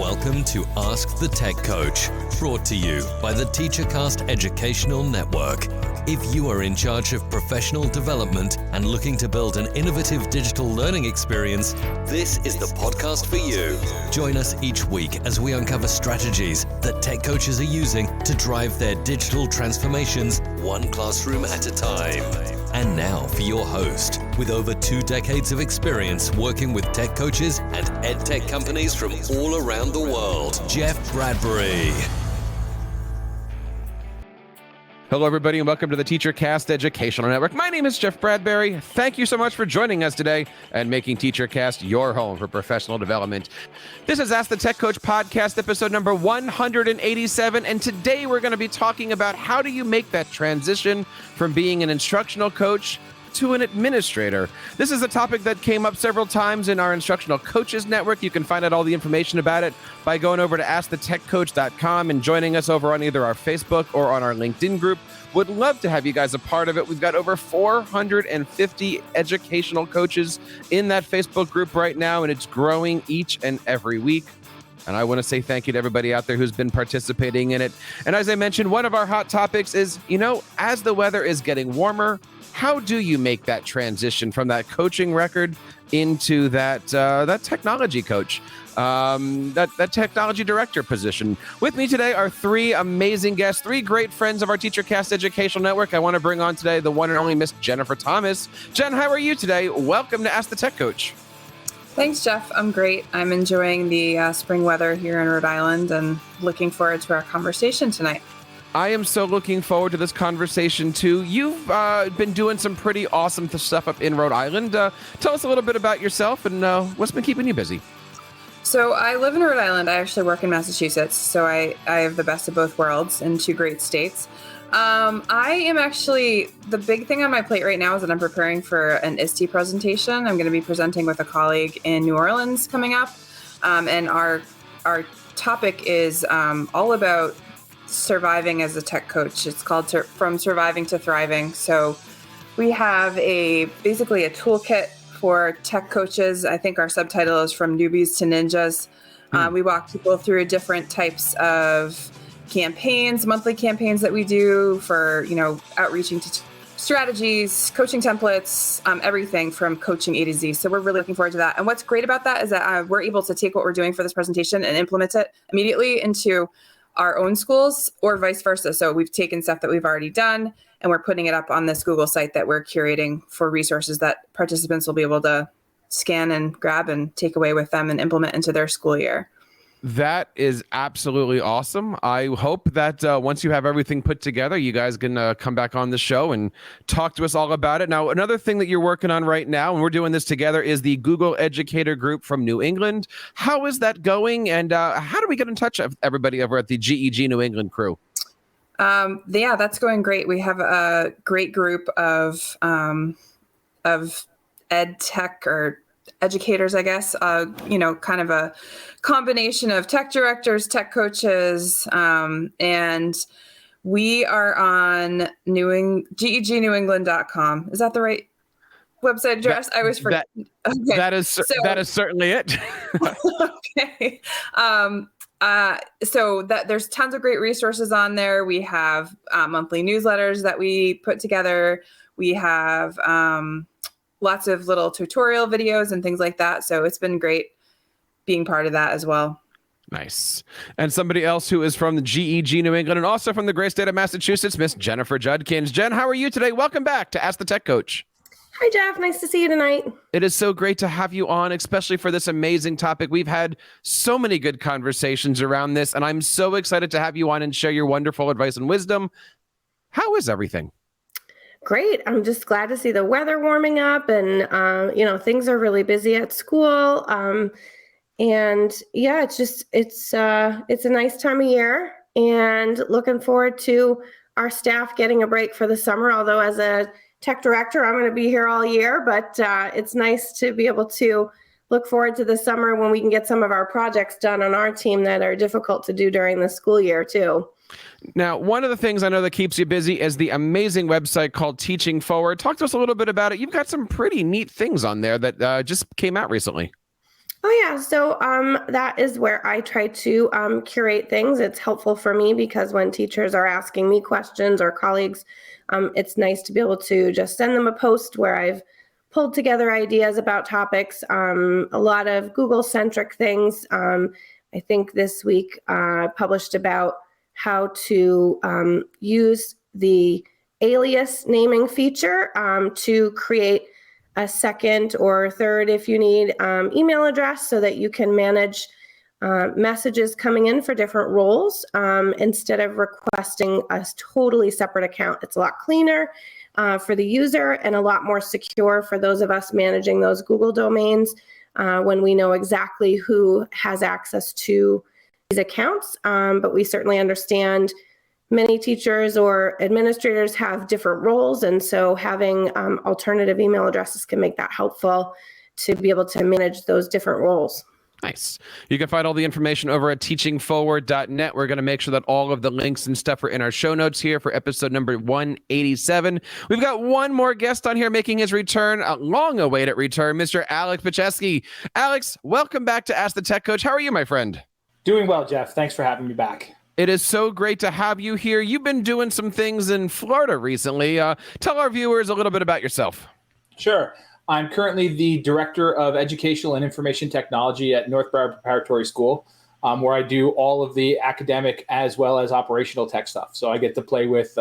Welcome to Ask the Tech Coach, brought to you by the TeacherCast Educational Network. If you are in charge of professional development and looking to build an innovative digital learning experience, this is the podcast for you. Join us each week as we uncover strategies that tech coaches are using to drive their digital transformations one classroom at a time. And now for your host, with over 2 decades of experience working with tech coaches and ed tech companies from all around the world, Jeff Bradbury. Hello, everybody, and welcome to the TeacherCast Educational Network. My name is Jeff Bradbury. Thank you so much for joining us today and making TeacherCast your home for professional development. This is Ask the Tech Coach podcast, episode number 187, and today we're going to be talking about how do you make that transition from being an instructional coach to an administrator. This is a topic that came up several times in our Instructional Coaches Network. You can find out all the information about it by going over to AskTheTechCoach.com and joining us over on either our Facebook or on our LinkedIn group. Would love to have you guys a part of it. We've got over 450 educational coaches in that Facebook group right now, and it's growing each and every week. And I want to say thank you to everybody out there who's been participating in it. And as I mentioned, one of our hot topics is, as the weather is getting warmer, how do you make that transition from that coaching record into that technology coach, that technology director position? With me today are 3 amazing guests, 3 great friends of our TeacherCast Educational Network. I want to bring on today the one and only Miss Jennifer Thomas. Jen, how are you today? Welcome to Ask the Tech Coach. Thanks, Jeff. I'm great. I'm enjoying the spring weather here in Rhode Island and looking forward to our conversation tonight. I am so looking forward to this conversation, too. You've been doing some pretty awesome stuff up in Rhode Island. Tell us a little bit about yourself and what's been keeping you busy. So I live in Rhode Island. I actually work in Massachusetts. So I have the best of both worlds in 2 great states. I am actually, the big thing on my plate right now is that I'm preparing for an ISTE presentation. I'm going to be presenting with a colleague in New Orleans coming up. And our topic is all about surviving as a tech coach. It's called From Surviving to Thriving. So we have basically a toolkit for tech coaches. I think our subtitle is From Newbies to Ninjas. We walk people through different types of campaigns, monthly campaigns that we do for, outreaching to strategies, coaching templates, everything from coaching A to Z. So we're really looking forward to that. And what's great about that is that we're able to take what we're doing for this presentation and implement it immediately into our own schools or vice versa. So we've taken stuff that we've already done and we're putting it up on this Google site that we're curating for resources that participants will be able to scan and grab and take away with them and implement into their school year. That is absolutely awesome. I hope that once you have everything put together, you guys can come back on the show and talk to us all about it. Now, another thing that you're working on right now, and we're doing this together, is the Google Educator Group from New England. How is that going? And how do we get in touch with everybody over at the GEG New England crew? Yeah, that's going great. We have a great group of ed tech or educators, I guess, kind of a combination of tech directors, tech coaches, and we are on GEGNewEngland.com. Is that the right website address? I always forget. Okay. That is certainly it. Okay. So there's tons of great resources on there. We have monthly newsletters that we put together. We have lots of little tutorial videos and things like that. So it's been great being part of that as well. Nice. And somebody else who is from the GEG New England and also from the great state of Massachusetts, Miss Jennifer Judkins. Jen, how are you today? Welcome back to Ask the Tech Coach. Hi, Jeff. Nice to see you tonight. It is so great to have you on, especially for this amazing topic. We've had so many good conversations around this, and I'm so excited to have you on and share your wonderful advice and wisdom. How is everything? Great. I'm just glad to see the weather warming up and, things are really busy at school. And yeah, it's a nice time of year and looking forward to our staff getting a break for the summer. Although as a tech director, I'm going to be here all year, but it's nice to be able to look forward to the summer when we can get some of our projects done on our team that are difficult to do during the school year too. Now, one of the things I know that keeps you busy is the amazing website called Teaching Forward. Talk to us a little bit about it. You've got some pretty neat things on there that just came out recently. Oh yeah, so that is where I try to curate things. It's helpful for me because when teachers are asking me questions or colleagues, it's nice to be able to just send them a post where I've pulled together ideas about topics, a lot of Google-centric things. I think this week published about how to use the alias naming feature to create a second or third, if you need, email address so that you can manage messages coming in for different roles instead of requesting a totally separate account. It's a lot cleaner for the user and a lot more secure for those of us managing those Google domains when we know exactly who has access to these accounts. But we certainly understand many teachers or administrators have different roles, and so having alternative email addresses can make that helpful to be able to manage those different roles. Nice. You can find all the information over at teachingforward.net. We're going to make sure that all of the links and stuff are in our show notes here for episode number 187. We've got one more guest on here making his return, a long-awaited return, Mr. Alex Podchaski. Alex, welcome back to Ask the Tech Coach. How are you, my friend? Doing well, Jeff. Thanks for having me back. It is so great to have you here. You've been doing some things in Florida recently. Tell our viewers a little bit about yourself. Sure. I'm currently the Director of Educational and Information Technology at North Broward Preparatory School, where I do all of the academic as well as operational tech stuff. So I get to play with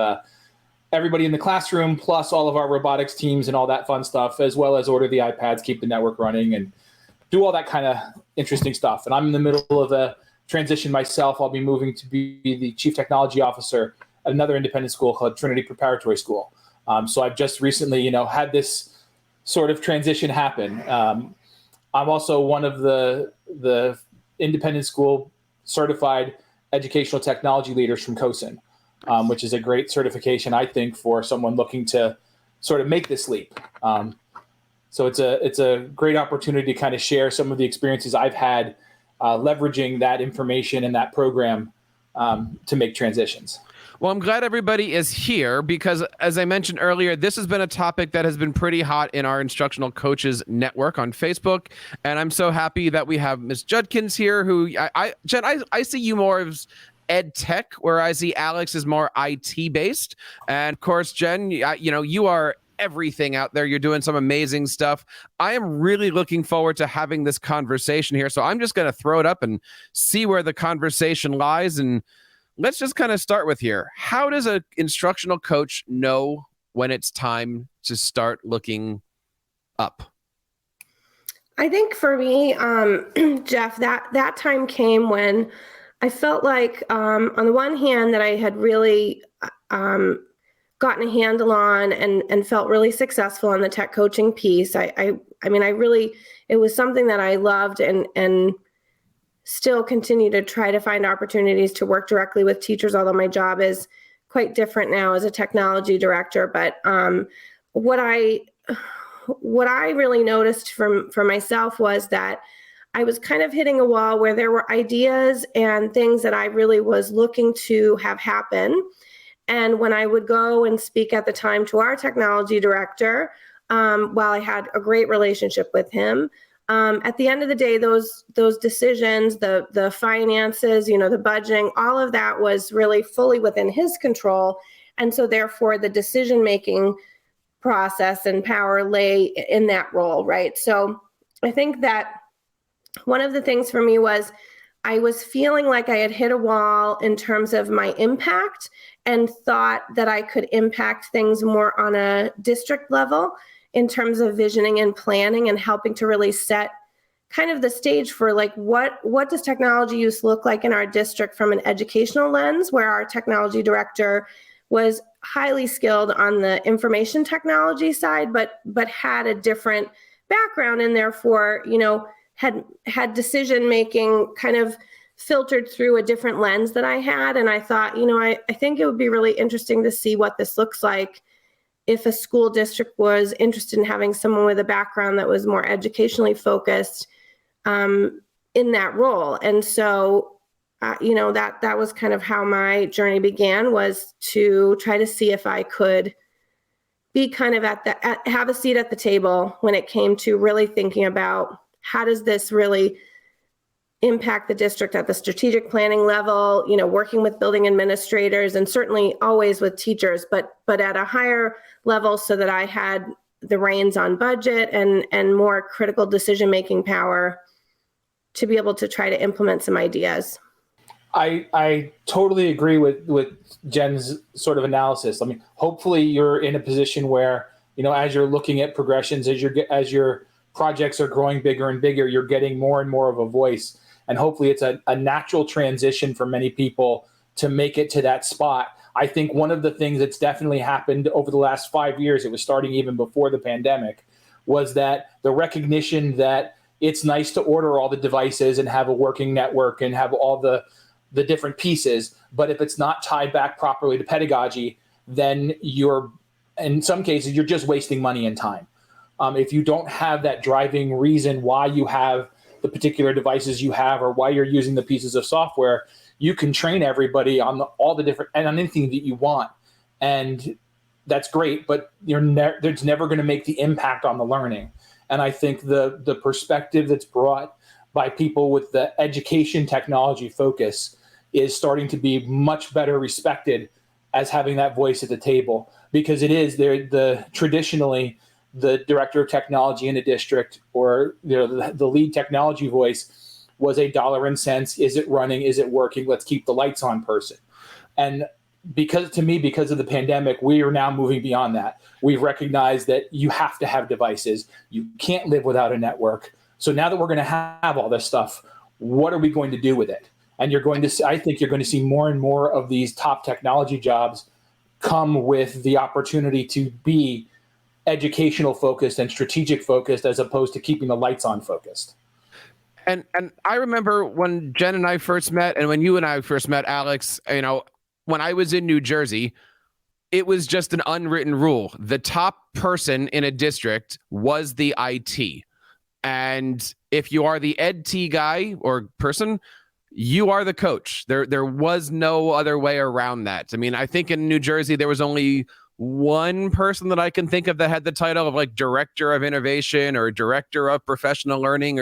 everybody in the classroom, plus all of our robotics teams and all that fun stuff, as well as order the iPads, keep the network running, and do all that kind of interesting stuff. And I'm in the middle of a transition myself. I'll be moving to be the Chief Technology Officer at another independent school called Trinity Preparatory School. So I've just recently, had this sort of transition happen. I'm also one of the independent school certified educational technology leaders from COSIN, which is a great certification, I think, for someone looking to sort of make this leap. So it's a great opportunity to kind of share some of the experiences I've had leveraging that information and that program to make transitions. Well, I'm glad everybody is here because, as I mentioned earlier, this has been a topic that has been pretty hot in our Instructional Coaches Network on Facebook. And I'm so happy that we have Ms. Judkins here, who, Jen, I see you more as ed tech, where I see Alex is more IT based. And of course, Jen, you are everything out there. You're doing some amazing stuff. I am really looking forward to having this conversation here. So I'm just going to throw it up and see where the conversation lies. And let's just kind of start with here. How does an instructional coach know when it's time to start looking up? I think for me, Jeff, that time came when I felt like, on the one hand, that I had really gotten a handle on and felt really successful on the tech coaching piece. I mean, it was something that I loved and still continue to try to find opportunities to work directly with teachers, although my job is quite different now as a technology director. But what I really noticed for myself was that I was kind of hitting a wall where there were ideas and things that I really was looking to have happen. And when I would go and speak at the time to our technology director, while I had a great relationship with him, at the end of the day, those decisions, the finances, the budgeting, all of that was really fully within his control. And so therefore the decision-making process and power lay in that role, right? So I think that one of the things for me was I was feeling like I had hit a wall in terms of my impact and thought that I could impact things more on a district level in terms of visioning and planning and helping to really set kind of the stage for like what does technology use look like in our district from an educational lens, where our technology director was highly skilled on the information technology side, but had a different background and therefore, had decision making kind of filtered through a different lens that I had. And I thought, I think it would be really interesting to see what this looks like if a school district was interested in having someone with a background that was more educationally focused in that role. And so, that was kind of how my journey began, was to try to see if I could be kind of have a seat at the table when it came to really thinking about how does this really impact the district at the strategic planning level, working with building administrators and certainly always with teachers, but at a higher level so that I had the reins on budget and more critical decision-making power to be able to try to implement some ideas. I totally agree with Jenn's sort of analysis. I mean, hopefully you're in a position where, as you're looking at progressions, as your projects are growing bigger and bigger, you're getting more and more of a voice. And hopefully it's a natural transition for many people to make it to that spot. I think one of the things that's definitely happened over the last 5 years, it was starting even before the pandemic, was that the recognition that it's nice to order all the devices and have a working network and have all the different pieces, but if it's not tied back properly to pedagogy, then in some cases, you're just wasting money and time. If you don't have that driving reason why you have the particular devices you have or why you're using the pieces of software, you can train everybody on all the different and on anything that you want. And that's great, but there's never going to make the impact on the learning. And I think the perspective that's brought by people with the education technology focus is starting to be much better respected as having that voice at the table, because it is traditionally the director of technology in a district or the lead technology voice was a dollar and cents. Is it running? Is it working? Let's keep the lights on person. And because of the pandemic, we are now moving beyond that. We've recognized that you have to have devices. You can't live without a network. So now that we're going to have all this stuff, what are we going to do with it? And I think you're going to see more and more of these top technology jobs come with the opportunity to be educational focused and strategic focused as opposed to keeping the lights on focused. And I remember when Jenn and I first met, and when you and I first met, Alex, when I was in New Jersey, it was just an unwritten rule. The top person in a district was the IT. And if you are the ed T guy or person, you are the coach. There was no other way around that. I mean, I think in New Jersey, there was only one person that I can think of that had the title of like director of innovation or director of professional learning,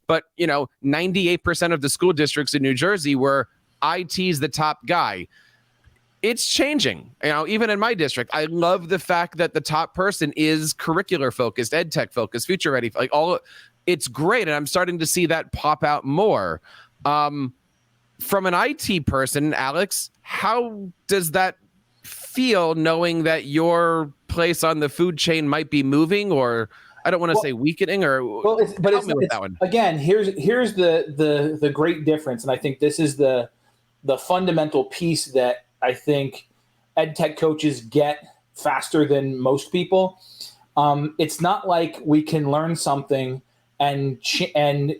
but 98% of the school districts in New Jersey were IT's the top guy. It's changing. Even in my district, I love the fact that the top person is curricular focused, ed tech focused, future ready, it's great. And I'm starting to see that pop out more. From an IT person, Alex, how does that feel knowing that your place on the food chain might be moving, or I don't want to say weakening, or help me with that one. Again, here's the great difference. And I think this is the fundamental piece that I think ed tech coaches get faster than most people. It's not like we can learn something and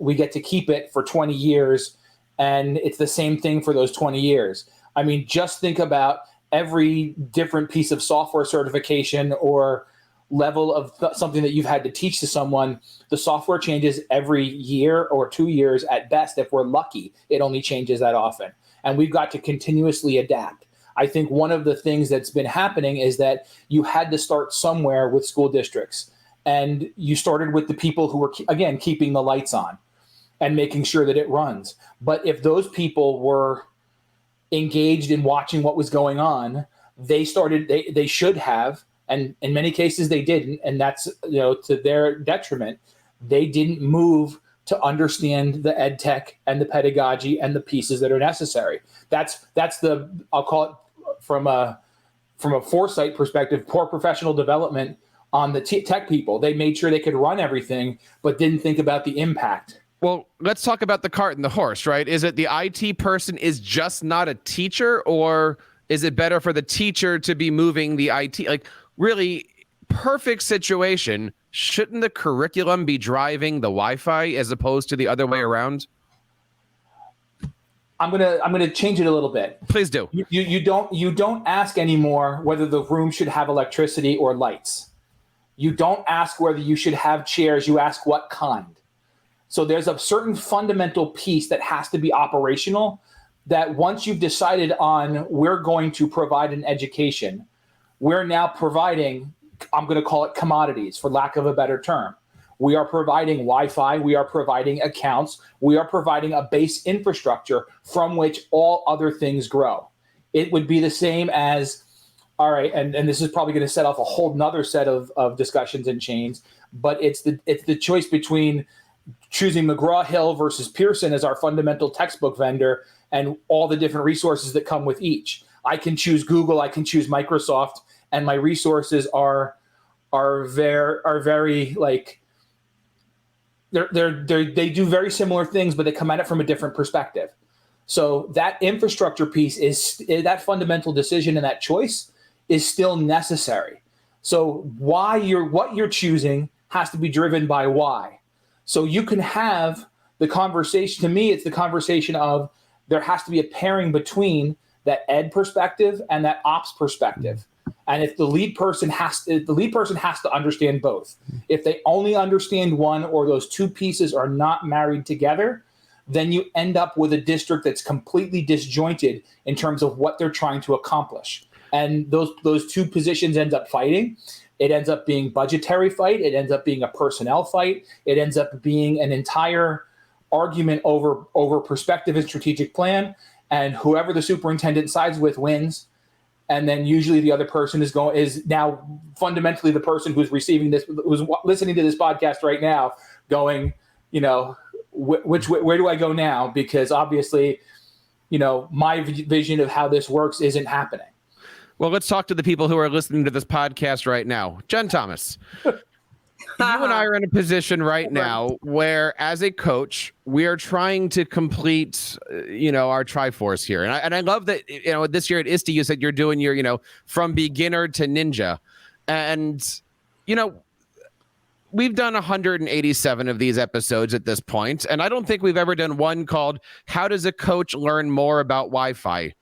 we get to keep it for 20 years and it's the same thing for those 20 years. I mean, just think about every different piece of software certification or level of something that you've had to teach to someone. The software changes every year or 2 years at best. If we're lucky, it only changes that often. And we've got to continuously adapt. I think one of the things that's been happening is that you had to start somewhere with school districts. And you started with the people who were, again, keeping the lights on and making sure that it runs. But if those people were engaged in watching what was going on, they should have, and in many cases they didn't, and that's to their detriment. They didn't move to understand the ed tech and the pedagogy and the pieces that are necessary. That's I'll call it from a foresight perspective, poor professional development on the tech people. They made sure they could run everything, but didn't think about the impact. Well, let's talk about the cart and the horse, right? Is it the IT person is just not a teacher, or is it better for the teacher to be moving the IT? Like, really, perfect situation. Shouldn't the curriculum be driving the Wi-Fi as opposed to the other way around? I'm gonna change it a little bit. Please do. You don't ask anymore whether the room should have electricity or lights. You don't ask whether you should have chairs. You ask what kind. So there's a certain fundamental piece that has to be operational, that once you've decided on we're going to provide an education, we're now providing, I'm going to call it commodities for lack of a better term. We are providing Wi-Fi. We are providing accounts. We are providing a base infrastructure from which all other things grow. It would be the same as, all right, and this is probably going to set off a whole nother set of discussions and chains, but it's the choice between choosing McGraw-Hill versus Pearson as our fundamental textbook vendor and all the different resources that come with each. I can choose Google, I can choose Microsoft, and my resources are very like they do very similar things, but they come at it from a different perspective. So that infrastructure piece is that fundamental decision, and that choice is still necessary. So what you're choosing has to be driven by why. So you can have the conversation. To me, it's the conversation of there has to be a pairing between that ed perspective and that ops perspective. And if the lead person has to understand both. If they only understand one, or those two pieces are not married together, then you end up with a district that's completely disjointed in terms of what they're trying to accomplish. And those two positions end up fighting. It ends up being budgetary fight. It ends up being a personnel fight. It ends up being an entire argument over perspective and strategic plan. And whoever the superintendent sides with wins. And then usually the other person is now fundamentally the person who's receiving this, who's listening to this podcast right now, going, where do I go now? Because obviously, my vision of how this works isn't happening. Well, let's talk to the people who are listening to this podcast right now. Jenn Thomas, you and I are in a position right now where, as a coach, we are trying to complete, our Triforce here. And I love that, this year at ISTE, you said you're doing your, from beginner to ninja. And, we've done 187 of these episodes at this point, and I don't think we've ever done one called "How Does a Coach Learn More About Wi-Fi?"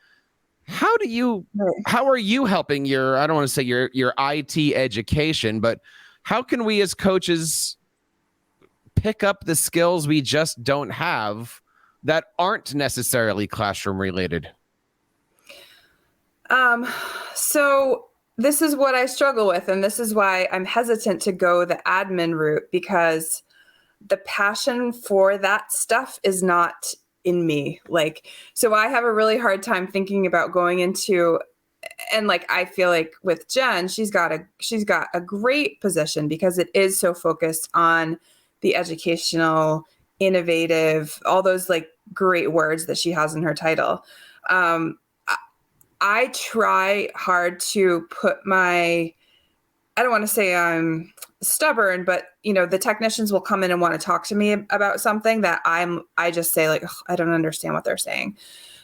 How are you helping I don't want to say your IT education, but how can we as coaches pick up the skills we just don't have that aren't necessarily classroom related? So this is what I struggle with, and this is why I'm hesitant to go the admin route, because the passion for that stuff is not in me. So I have a really hard time thinking about going into, and I feel like with Jenn, she's got a great position because it is so focused on the educational, innovative, all those great words that she has in her title. I try hard to put I don't want to say I'm stubborn, but the technicians will come in and want to talk to me about something that I just say I don't understand what they're saying.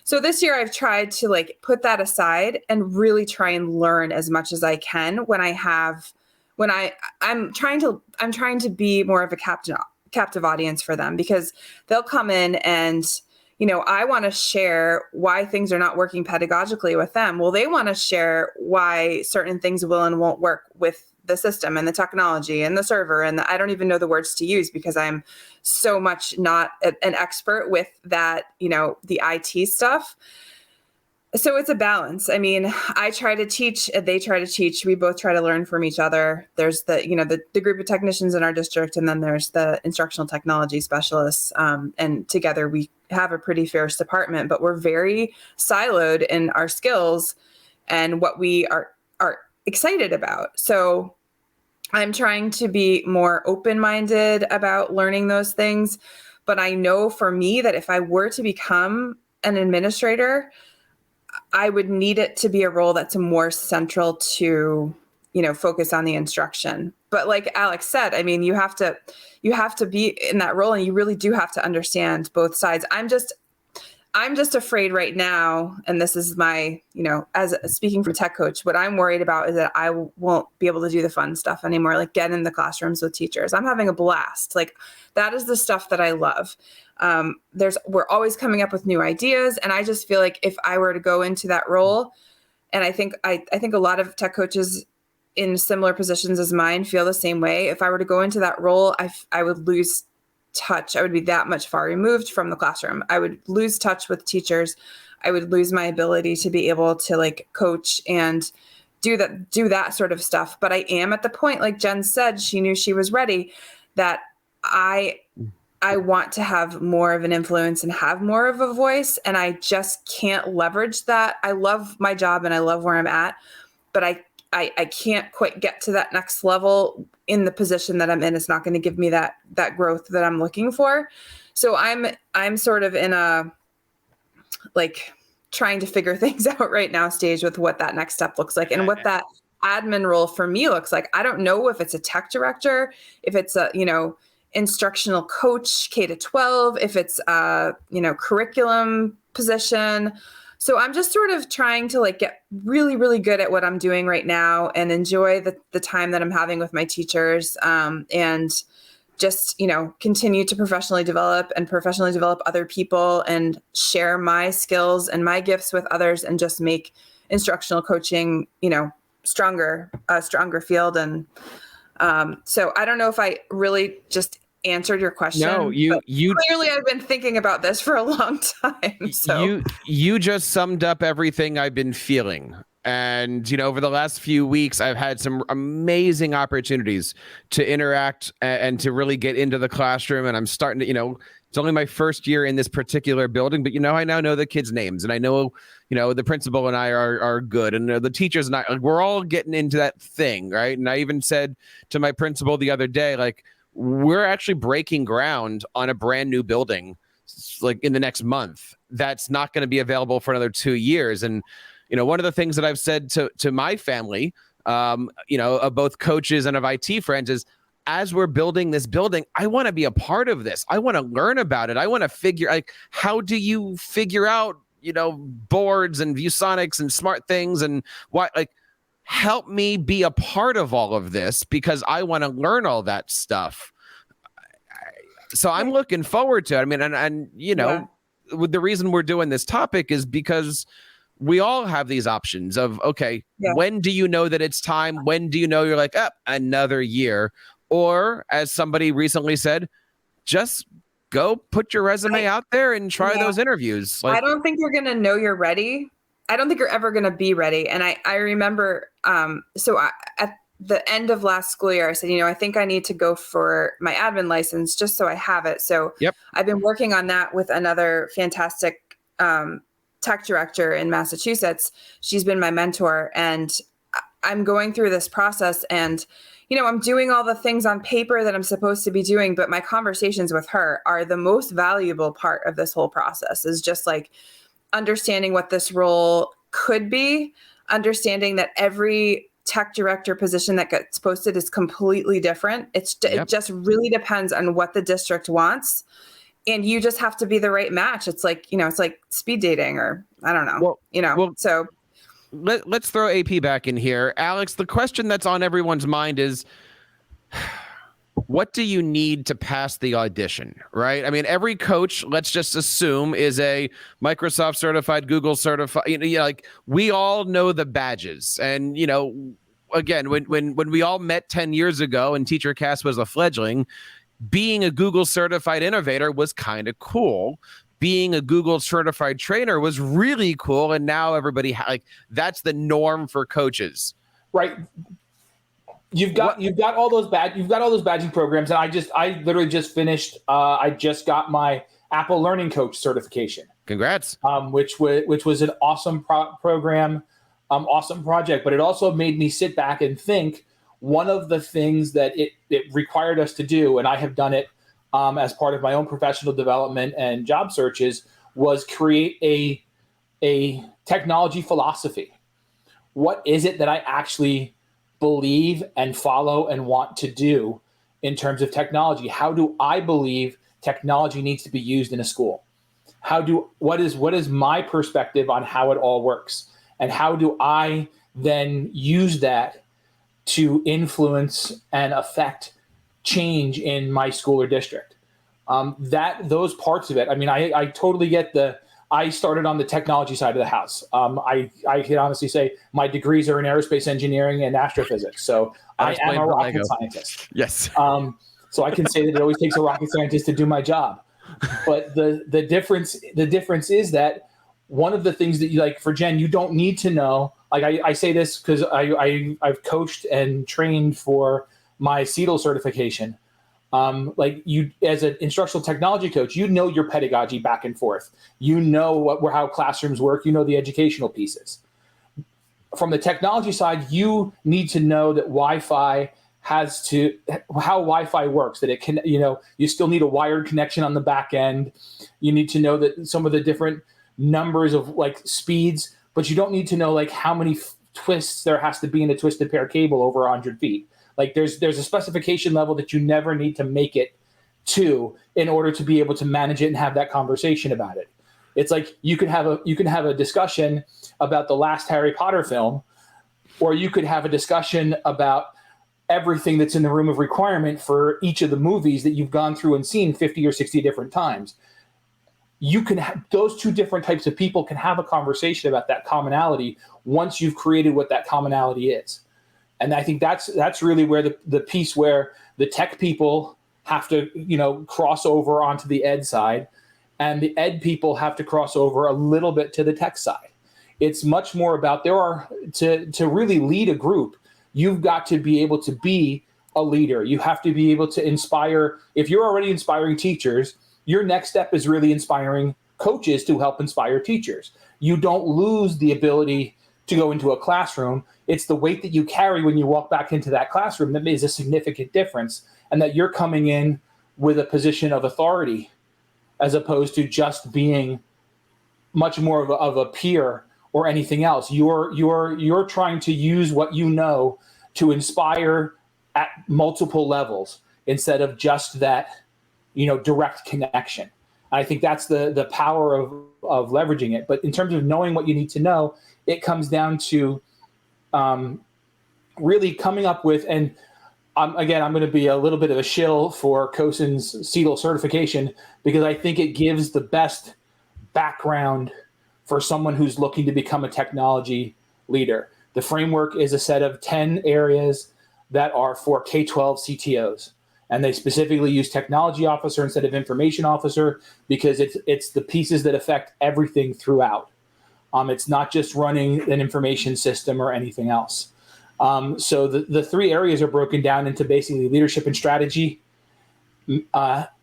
So this year I've tried to put that aside and really try and learn as much as I can I'm trying to be more of a captive audience for them, because they'll come in and I want to share why things are not working pedagogically with them. Well, they want to share why certain things will and won't work with the system and the technology and the server. And I don't even know the words to use because I'm so much not an expert with that, the IT stuff. So it's a balance. I mean, I try to teach, they try to teach, we both try to learn from each other. There's the group of technicians in our district, and then there's the instructional technology specialists. And together we have a pretty fierce department, but we're very siloed in our skills and what we are excited about. So I'm trying to be more open-minded about learning those things. But I know for me that if I were to become an administrator, I would need it to be a role that's more central to, focus on the instruction. But like Alex said, I mean, you have to be in that role, and you really do have to understand both sides. I'm just afraid right now, and this is my, as speaking from tech coach, what I'm worried about is that I won't be able to do the fun stuff anymore, get in the classrooms with teachers. I'm having a blast. That is the stuff that I love. We're always coming up with new ideas. And I just feel like if I were to go into that role, and I think a lot of tech coaches in similar positions as mine feel the same way. If I were to go into that role, I would lose touch. I would be that much far removed from the classroom. I would lose touch with teachers. I would lose my ability to be able to coach and do that sort of stuff. But I am at the point, like Jenn said, she knew she was ready. that I want to have more of an influence and have more of a voice, and I just can't leverage that. I love my job and I love where I'm at, but I can't quite get to that next level in the position that I'm in. It's not going to give me that growth that I'm looking for. So I'm sort of in a like trying to figure things out right now stage with what that next step looks like and what that admin role for me looks like. I don't know if it's a tech director, if it's a, instructional coach, K-12, if it's a, curriculum position. So I'm just sort of trying to like get really, really good at what I'm doing right now and enjoy the time that I'm having with my teachers, and just, continue to professionally develop other people and share my skills and my gifts with others and just make instructional coaching, stronger field. And so I don't know if I really just answered your question. No, you clearly I've been thinking about this for a long time. So you just summed up everything I've been feeling. And, over the last few weeks, I've had some amazing opportunities to interact and to really get into the classroom. And I'm starting to, it's only my first year in this particular building, but, I now know the kids' names and I know, the principal and I are good. And the teachers and I, we're all getting into that thing, right? And I even said to my principal the other day, like, we're actually breaking ground on a brand new building, like in the next month. That's not going to be available for another 2 years. And, one of the things that I've said to my family, of both coaches and of IT friends is, as we're building this building, I want to be a part of this. I want to learn about it. I want to figure, like, how do you figure out, boards and ViewSonics and smart things and what, like, help me be a part of all of this because I want to learn all that stuff. So I'm looking forward to it. I mean, and the reason we're doing this topic is because we all have these options of, okay, when do you know that it's time? When do you know you're like, another year? Or as somebody recently said, just go put your resume out there and try those interviews. Like, I don't think you're going to know you're ready. I don't think you're ever going to be ready. And I remember, at the end of last school year, I said, I think I need to go for my admin license just so I have it. So I've been working on that with another fantastic tech director in Massachusetts. She's been my mentor and I'm going through this process and, I'm doing all the things on paper that I'm supposed to be doing, but my conversations with her are the most valuable part of this whole process, is just like understanding what this role could be, understanding that every tech director position that gets posted is completely different. It just really depends on what the district wants. And you just have to be the right match. It's like, it's like speed dating, or I don't know, so. Let's throw AP back in here. Alex, the question that's on everyone's mind is, what do you need to pass the audition, right? I mean, every coach, let's just assume, is a Microsoft certified, Google certified, like we all know the badges. And, again, when we all met 10 years ago and TeacherCast was a fledgling, being a Google certified innovator was kind of cool. Being a Google certified trainer was really cool. And now everybody that's the norm for coaches. Right. You've got all those badging programs. And I literally just finished, I just got my Apple Learning Coach certification. Congrats. Which was an awesome program, awesome project, but it also made me sit back and think one of the things that it required us to do, and I have done it as part of my own professional development and job searches, was create a technology philosophy. What is it that I actually believe and follow and want to do in terms of technology? How do I believe technology needs to be used in a school? What is my perspective on how it all works? And how do I then use that to influence and affect change in my school or district? Those parts of it. I mean, I totally get I started on the technology side of the house. I can honestly say my degrees are in aerospace engineering and astrophysics. So I am a rocket scientist. Yes. So I can say that it always takes a rocket scientist to do my job. But the difference is that one of the things that you, like for Jen, you don't need to know. Like I say this because I've coached and trained for my CETL certification. Like you, as an instructional technology coach, you know your pedagogy back and forth. You know how classrooms work. You know the educational pieces. From the technology side, you need to know that how Wi-Fi works, that it can, you still need a wired connection on the back end. You need to know that some of the different numbers of like speeds, but you don't need to know like how many twists there has to be in a twisted pair cable over 100 feet. Like there's a specification level that you never need to make it to in order to be able to manage it and have that conversation about it. It's like you can have a discussion about the last Harry Potter film, or you could have a discussion about everything that's in the room of requirement for each of the movies that you've gone through and seen 50 or 60 different times. You can have those two different types of people can have a conversation about that commonality once you've created what that commonality is. And I think that's really where the piece where the tech people have to, cross over onto the ed side, and the ed people have to cross over a little bit to the tech side. It's much more about to really lead a group, you've got to be able to be a leader. You have to be able to inspire. If you're already inspiring teachers, your next step is really inspiring coaches to help inspire teachers. You don't lose the ability to go into a classroom. It's the weight that you carry when you walk back into that classroom that is a significant difference, and that you're coming in with a position of authority as opposed to just being much more of a peer or anything else. You're trying to use what you know to inspire at multiple levels instead of just that, direct connection. I think that's the power of leveraging it. But in terms of knowing what you need to know, it comes down to really coming up with, and I'm going to be a little bit of a shill for COSIN's CETL certification, because I think it gives the best background for someone who's looking to become a technology leader. The framework is a set of 10 areas that are for K-12 CTOs. And they specifically use technology officer instead of information officer because it's the pieces that affect everything throughout. It's not just running an information system or anything else. So the three areas are broken down into basically leadership and strategy,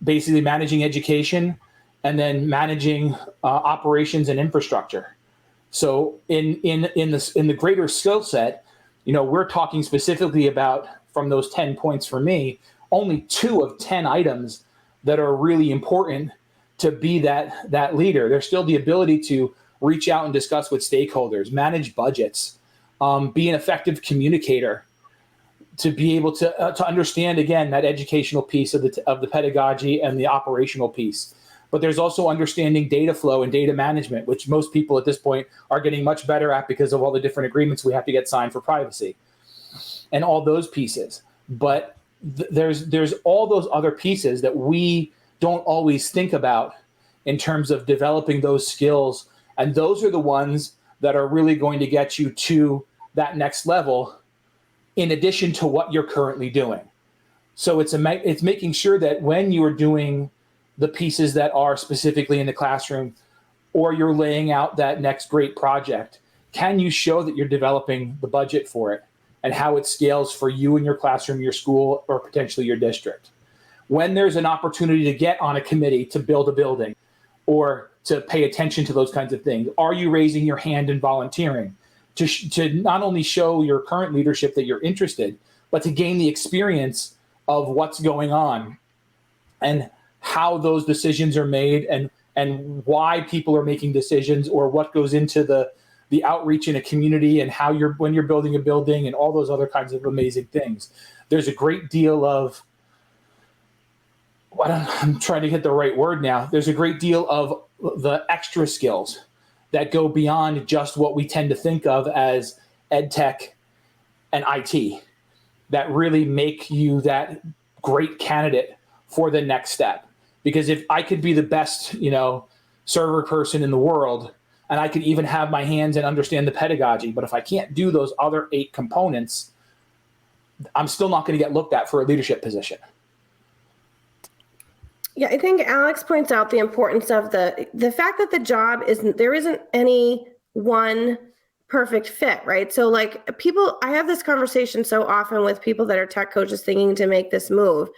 basically managing education, and then managing operations and infrastructure. So in the greater skill set, we're talking specifically about, from those 10 points for me, only 2 of 10 items that are really important to be that leader. There's still the ability to reach out and discuss with stakeholders, manage budgets, be an effective communicator, to be able to understand, again, that educational piece of the pedagogy and the operational piece. But there's also understanding data flow and data management, which most people at this point are getting much better at because of all the different agreements we have to get signed for privacy and all those pieces. But there's all those other pieces that we don't always think about in terms of developing those skills. And those are the ones that are really going to get you to that next level in addition to what you're currently doing. So it's making sure that when you are doing the pieces that are specifically in the classroom, or you're laying out that next great project, can you show that you're developing the budget for it and how it scales for you and your classroom, your school, or potentially your district? When there's an opportunity to get on a committee to build a building or to pay attention to those kinds of things, are you raising your hand and volunteering to not only show your current leadership that you're interested, but to gain the experience of what's going on and how those decisions are made and why people are making decisions, or what goes into the outreach in a community and how when you're building a building and all those other kinds of amazing things. There's a great deal of, I'm trying to get the right word now. There's a great deal of the extra skills that go beyond just what we tend to think of as ed tech and IT that really make you that great candidate for the next step. Because if I could be the best, server person in the world, and I could even have my hands and understand the pedagogy, but if I can't do those other 8 components, I'm still not going to get looked at for a leadership position. Yeah, I think Alex points out the importance of the fact that the job there isn't any one perfect fit, right? So I have this conversation so often with people that are tech coaches thinking to make this move,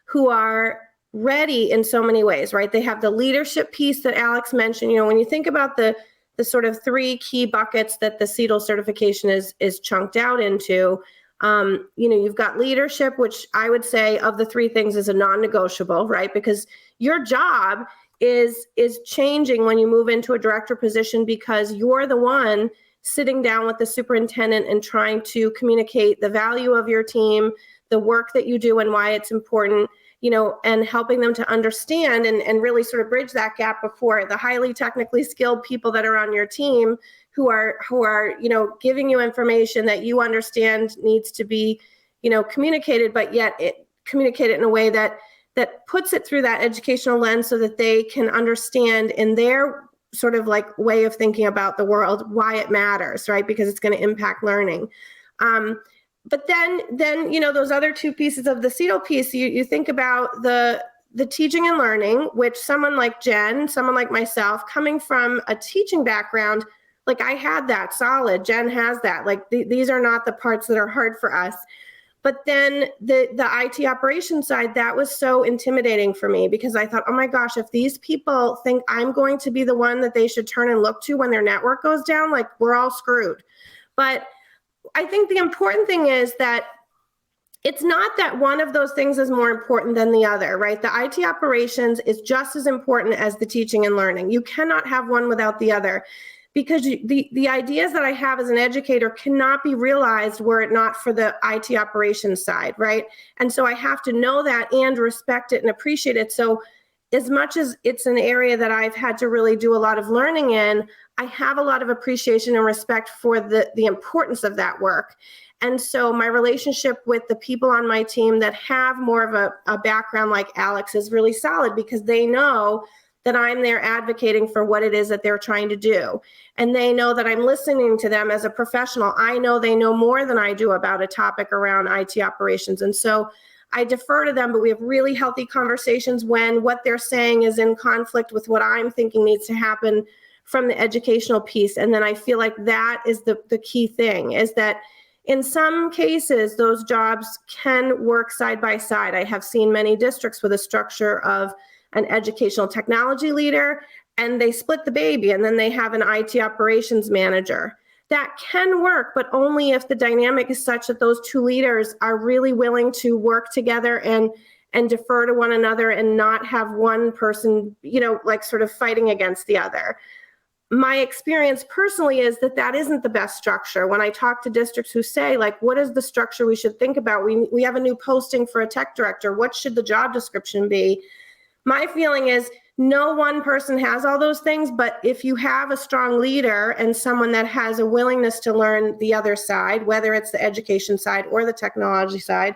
who are ready in so many ways, right? They have the leadership piece that Alex mentioned. You know, when you think about the sort of three key buckets that the CETL certification is chunked out into, you know, you've got leadership, which I would say of the three things is a non-negotiable, right? Because your job is changing when you move into a director position, because you're the one sitting down with the superintendent and trying to communicate the value of your team, the work that you do and why it's important, you know, and helping them to understand and really sort of bridge that gap before the highly technically skilled people that are on your team who are, you know, giving you information that you understand needs to be, you know, communicated, but yet communicate it in a way that puts it through that educational lens so that they can understand in their sort of like way of thinking about the world why it matters, right? Because it's going to impact learning. But then, you know, those other two pieces of the CETL piece, you think about the teaching and learning, which someone like Jen, someone like myself, coming from a teaching background, like I had that solid, Jen has that, like these are not the parts that are hard for us. But then the IT operations side, that was so intimidating for me, because I thought, oh my gosh, if these people think I'm going to be the one that they should turn and look to when their network goes down, like we're all screwed. But I think the important thing is that it's not that one of those things is more important than the other, right? The IT operations is just as important as the teaching and learning. You cannot have one without the other, because the ideas that I have as an educator cannot be realized were it not for the IT operations side, right? And so I have to know that and respect it and appreciate it. So as much as it's an area that I've had to really do a lot of learning in, I have a lot of appreciation and respect for the importance of that work. And so my relationship with the people on my team that have more of a background like Alex is really solid, because they know that I'm there advocating for what it is that they're trying to do. And they know that I'm listening to them as a professional. I know they know more than I do about a topic around IT operations. And so I defer to them, but we have really healthy conversations when what they're saying is in conflict with what I'm thinking needs to happen from the educational piece. And then I feel like that is the key thing, is that in some cases, those jobs can work side by side. I have seen many districts with a structure of an educational technology leader, and they split the baby, and then they have an IT operations manager. That can work, but only if the dynamic is such that those two leaders are really willing to work together and defer to one another and not have one person, you know, like sort of fighting against the other. My experience personally is that isn't the best structure. When I talk to districts who say, like, what is the structure we should think about? We have a new posting for a tech director. What should the job description be? My feeling is no one person has all those things, but if you have a strong leader and someone that has a willingness to learn the other side, whether it's the education side or the technology side,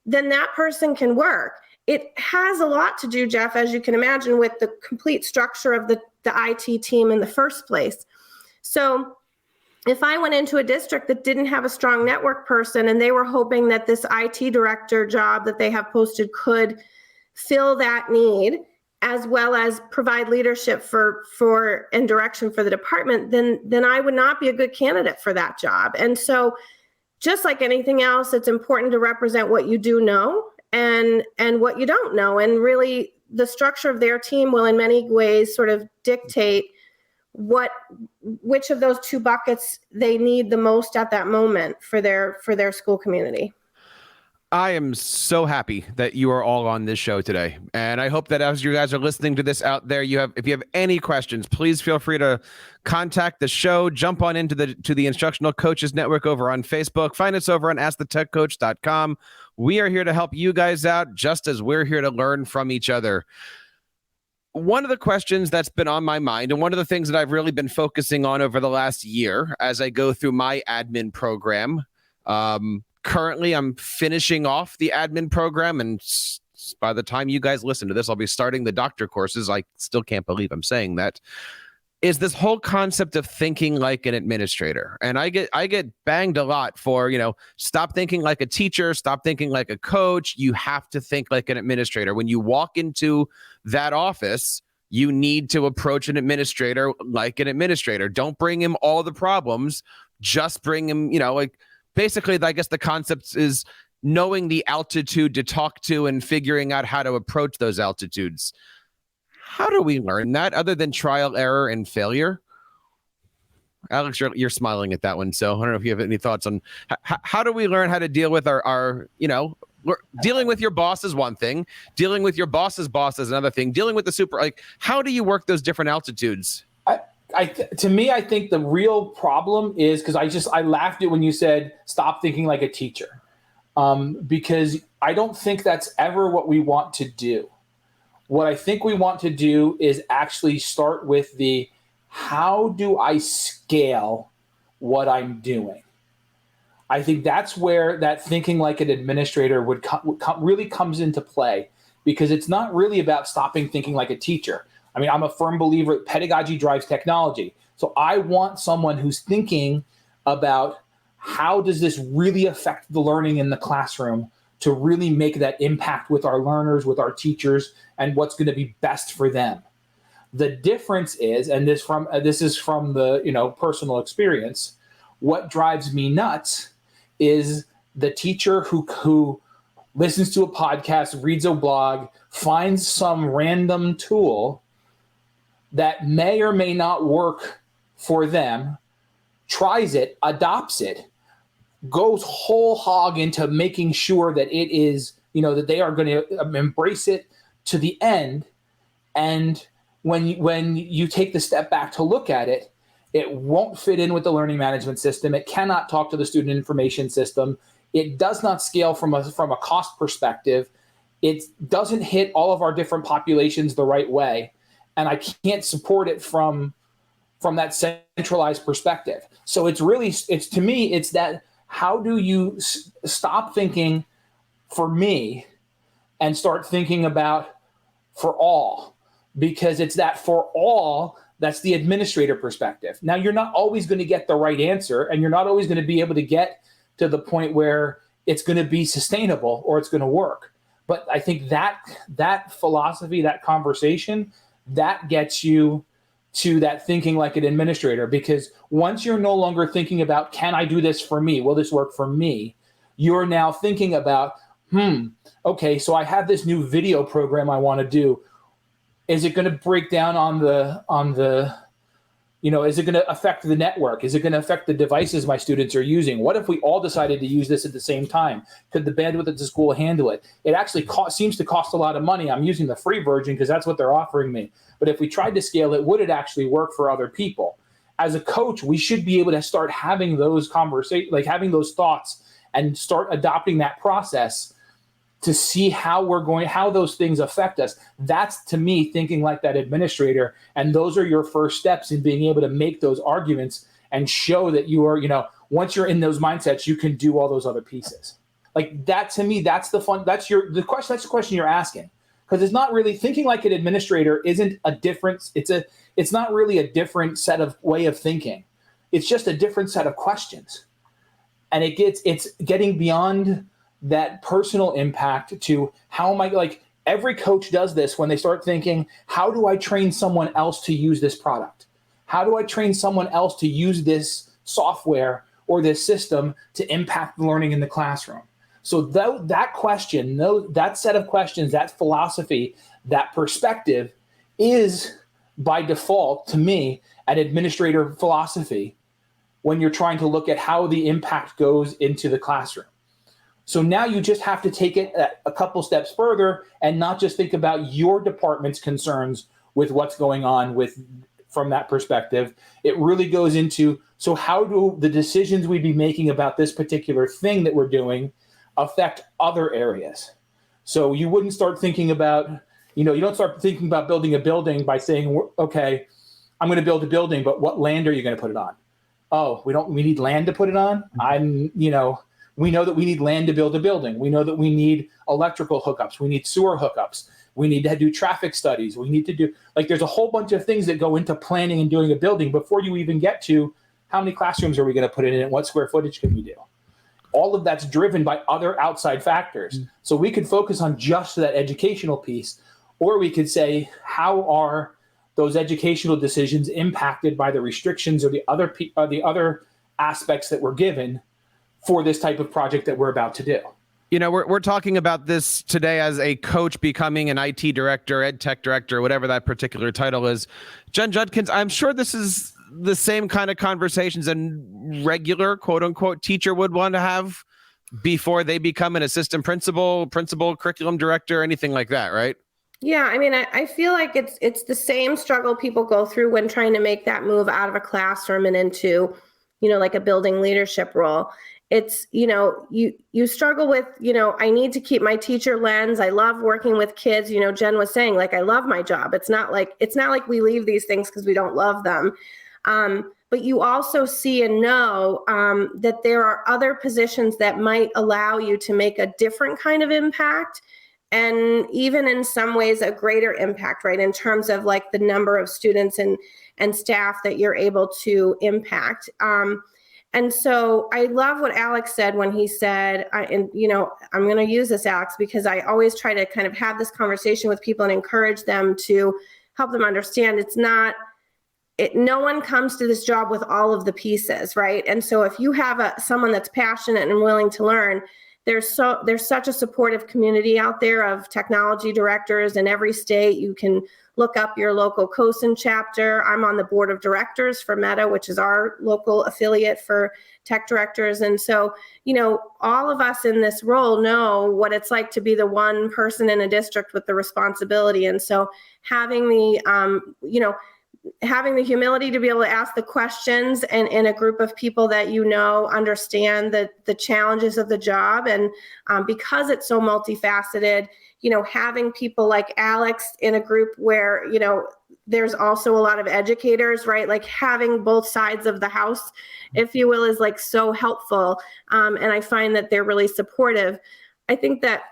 then that person can work. It has a lot to do, Jeff, as you can imagine, with the complete structure of the IT team in the first place. So if I went into a district that didn't have a strong network person and they were hoping that this IT director job that they have posted could fill that need, as well as provide leadership for and direction for the department, then I would not be a good candidate for that job. And so just like anything else, it's important to represent what you do know and what you don't know. And really the structure of their team will in many ways sort of dictate which of those two buckets they need the most at that moment for their school community. I am so happy that you are all on this show today. And I hope that as you guys are listening to this out there, if you have any questions, please feel free to contact the show, jump on into the Instructional Coaches Network over on Facebook, find us over on AskTheTechCoach.com. We are here to help you guys out just as we're here to learn from each other. One of the questions that's been on my mind, and one of the things that I've really been focusing on over the last year as I go through my admin program, currently, I'm finishing off the admin program, and by the time you guys listen to this, I'll be starting the doctor courses. I still can't believe I'm saying that. Is this whole concept of thinking like an administrator. And I get banged a lot for, stop thinking like a teacher, stop thinking like a coach. You have to think like an administrator. When you walk into that office, you need to approach an administrator like an administrator. Don't bring him all the problems. Just bring him, basically, I guess the concept is knowing the altitude to talk to and figuring out how to approach those altitudes. How do we learn that other than trial, error, and failure? Alex, you're smiling at that one. So I don't know if you have any thoughts on how do we learn how to deal with our dealing with your boss is one thing. Dealing with your boss's boss is another thing. Dealing with the how do you work those different altitudes? To me, I think the real problem is because I laughed at when you said, stop thinking like a teacher. Because I don't think that's ever what we want to do. What I think we want to do is actually start with how do I scale what I'm doing? I think that's where that thinking like an administrator really comes into play, because it's not really about stopping thinking like a teacher. I mean, I'm a firm believer that pedagogy drives technology. So I want someone who's thinking about how does this really affect the learning in the classroom to really make that impact with our learners, with our teachers, and what's going to be best for them. The difference is, and this is from the personal experience, what drives me nuts is the teacher who listens to a podcast, reads a blog, finds some random tool that may or may not work for them, tries it, adopts it, goes whole hog into making sure that it is, that they are going to embrace it to the end. And when you take the step back to look at it, it won't fit in with the learning management system. It cannot talk to the student information system. It does not scale from a cost perspective. It doesn't hit all of our different populations the right way. And I can't support it from that centralized perspective. So to me, it's that, how do you stop thinking for me and start thinking about for all? Because it's that for all, that's the administrator perspective. Now, you're not always going to get the right answer, and you're not always going to be able to get to the point where it's going to be sustainable or it's going to work. But I think that philosophy, that conversation, that gets you to that thinking like an administrator, because once you're no longer thinking about, can I do this for me? Will this work for me? You're now thinking about, okay, so I have this new video program I want to do. Is it going to break down on the is it going to affect the network? Is it going to affect the devices my students are using? What if we all decided to use this at the same time? Could the bandwidth at the school handle it? It actually seems to cost a lot of money. I'm using the free version because that's what they're offering me. But if we tried to scale it, would it actually work for other people? As a coach, we should be able to start having those conversations, having those thoughts, and start adopting that process to see how those things affect us. That's, to me, thinking like that administrator. And those are your first steps in being able to make those arguments and show that you are, once you're in those mindsets, you can do all those other pieces. Like that, to me, that's the fun. That's the question you're asking. Because it's not really thinking like an administrator isn't a difference. It's not really a different set of way of thinking. It's just a different set of questions. And it's getting beyond that personal impact to how am I, every coach does this when they start thinking, how do I train someone else to use this product? How do I train someone else to use this software or this system to impact the learning in the classroom? So that question, that set of questions, that philosophy, that perspective is by default, to me, an administrator philosophy when you're trying to look at how the impact goes into the classroom. So now you just have to take it a couple steps further and not just think about your department's concerns with what's going on from that perspective. It really goes into, so how do the decisions we'd be making about this particular thing that we're doing affect other areas? So you wouldn't start thinking about, you don't start thinking about building a building by saying, okay, I'm going to build a building, but what land are you going to put it on? Oh, we need land to put it on? We know that we need land to build a building. We know that we need electrical hookups. We need sewer hookups. We need to do traffic studies. We need to do, there's a whole bunch of things that go into planning and doing a building before you even get to how many classrooms are we going to put in it? What square footage can we do? All of that's driven by other outside factors. So we could focus on just that educational piece, or we could say, how are those educational decisions impacted by the restrictions or the other aspects that we're given for this type of project that we're about to do? You know, we're talking about this today as a coach becoming an IT director, ed tech director, whatever that particular title is. Jenn Judkins, I'm sure this is the same kind of conversations a regular quote unquote teacher would want to have before they become an assistant principal, curriculum director, anything like that, right? Yeah, I mean, I feel like it's the same struggle people go through when trying to make that move out of a classroom and into, like a building leadership role. It's, you struggle with, I need to keep my teacher lens. I love working with kids. Jenn was saying, like, I love my job. It's not like we leave these things because we don't love them. But you also see and know that there are other positions that might allow you to make a different kind of impact, and even in some ways a greater impact, right? In terms of like the number of students and staff that you're able to impact. And so I love what Alex said when he said, I'm going to use this, Alex, because I always try to kind of have this conversation with people and encourage them to help them understand no one comes to this job with all of the pieces, right? And so if you have someone that's passionate and willing to learn, there's such a supportive community out there of technology directors in every state. You can look up your local COSIN chapter. I'm on the board of directors for Meta, which is our local affiliate for tech directors. And so, all of us in this role know what it's like to be the one person in a district with the responsibility. And so having the humility to be able to ask the questions and in a group of people that understand the challenges of the job, and because it's so multifaceted, having people like Alex in a group where there's also a lot of educators, right? Like having both sides of the house, if you will, is like so helpful, and I find that they're really supportive. I think that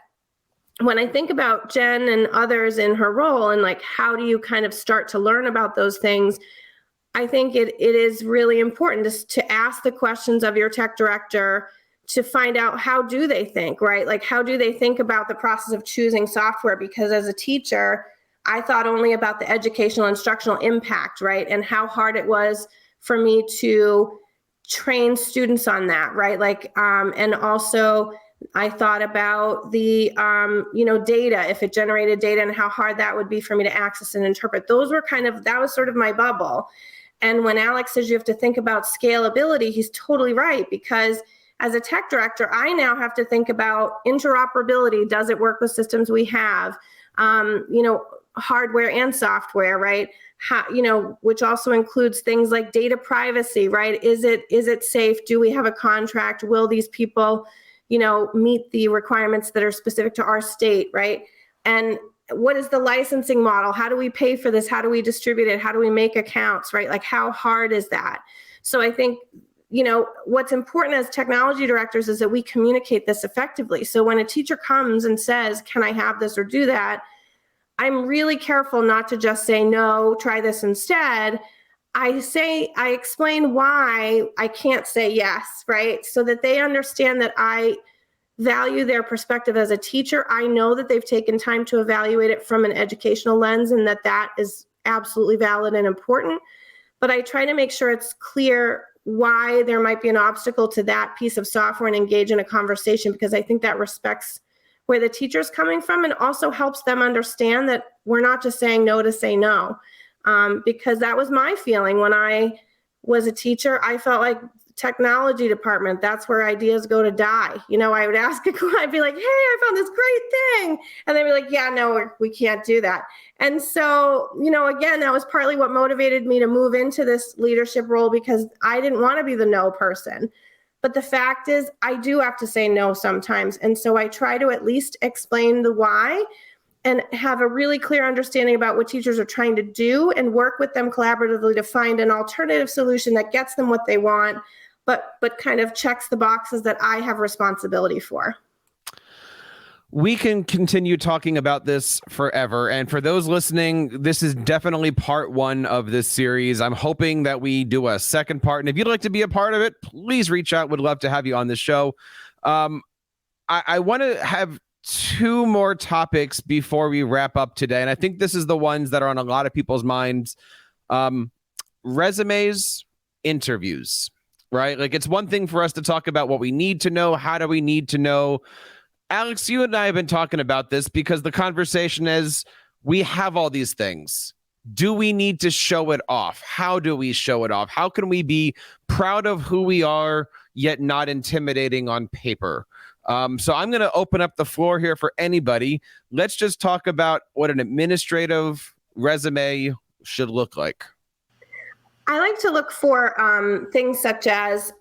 when I think about Jenn and others in her role and like, how do you kind of start to learn about those things? I think it is really important to ask the questions of your tech director to find out, how do they think, right? Like, how do they think about the process of choosing software? Because as a teacher, I thought only about the educational instructional impact, right? And how hard it was for me to train students on that, right? Like, and also I thought about the, data, if it generated data, and how hard that would be for me to access and interpret. That was sort of my bubble. And when Alex says you have to think about scalability, he's totally right, because as a tech director, I now have to think about interoperability. Does it work with systems we have? Hardware and software, right? Which also includes things like data privacy, right? Is it safe? Do we have a contract? Will these people meet the requirements that are specific to our state, right? And what is the licensing model? How do we pay for this? How do we distribute it? How do we make accounts, right? Like, how hard is that? So I think, what's important as technology directors is that we communicate this effectively. So when a teacher comes and says, can I have this or do that? I'm really careful not to just say, no, try this instead. I explain why I can't say yes, right? So that they understand that I value their perspective as a teacher. I know that they've taken time to evaluate it from an educational lens, and that is absolutely valid and important. But I try to make sure it's clear why there might be an obstacle to that piece of software and engage in a conversation, because I think that respects where the teacher's coming from and also helps them understand that we're not just saying no to say no. Because that was my feeling when I was a teacher. I felt like technology department, that's where ideas go to die. I would ask I'd be like, hey, I found this great thing. And they'd be like, yeah, no, we can't do that. And so, again, that was partly what motivated me to move into this leadership role, because I didn't want to be the no person. But the fact is, I do have to say no sometimes. And so I try to at least explain the why and have a really clear understanding about what teachers are trying to do and work with them collaboratively to find an alternative solution that gets them what they want, but kind of checks the boxes that I have responsibility for. We can continue talking about this forever. And for those listening, this is definitely part one of this series. I'm hoping that we do a second part. And if you'd like to be a part of it, please reach out. Would love to have you on the show. I want to have two more topics before we wrap up today. And I think this is the ones that are on a lot of people's minds. Resumes, interviews, right? Like, it's one thing for us to talk about what we need to know. How do we need to know? Alex, you and I have been talking about this because the conversation is, we have all these things. Do we need to show it off? How do we show it off? How can we be proud of who we are, yet not intimidating on paper? So I'm going to open up the floor here for anybody. Let's just talk about what an administrative resume should look like. I like to look for things such as,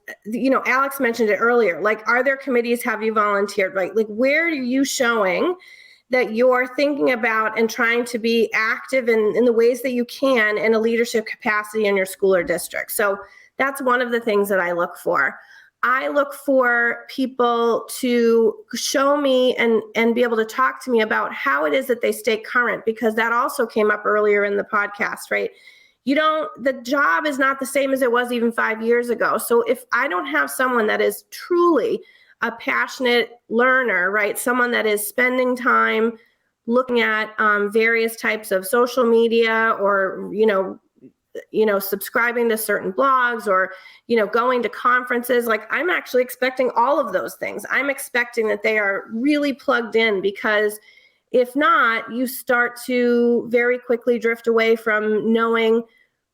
Alex mentioned it earlier, like, are there committees, have you volunteered, right? Like, where are you showing that you're thinking about and trying to be active in the ways that you can in a leadership capacity in your school or district? So that's one of the things that I look for. I look for people to show me and be able to talk to me about how it is that they stay current, because that also came up earlier in the podcast, right? The job is not the same as it was even 5 years ago. So if I don't have someone that is truly a passionate learner, right? Someone that is spending time looking at various types of social media, or, subscribing to certain blogs, or, going to conferences. Like, I'm actually expecting all of those things. I'm expecting that they are really plugged in, because if not, you start to very quickly drift away from knowing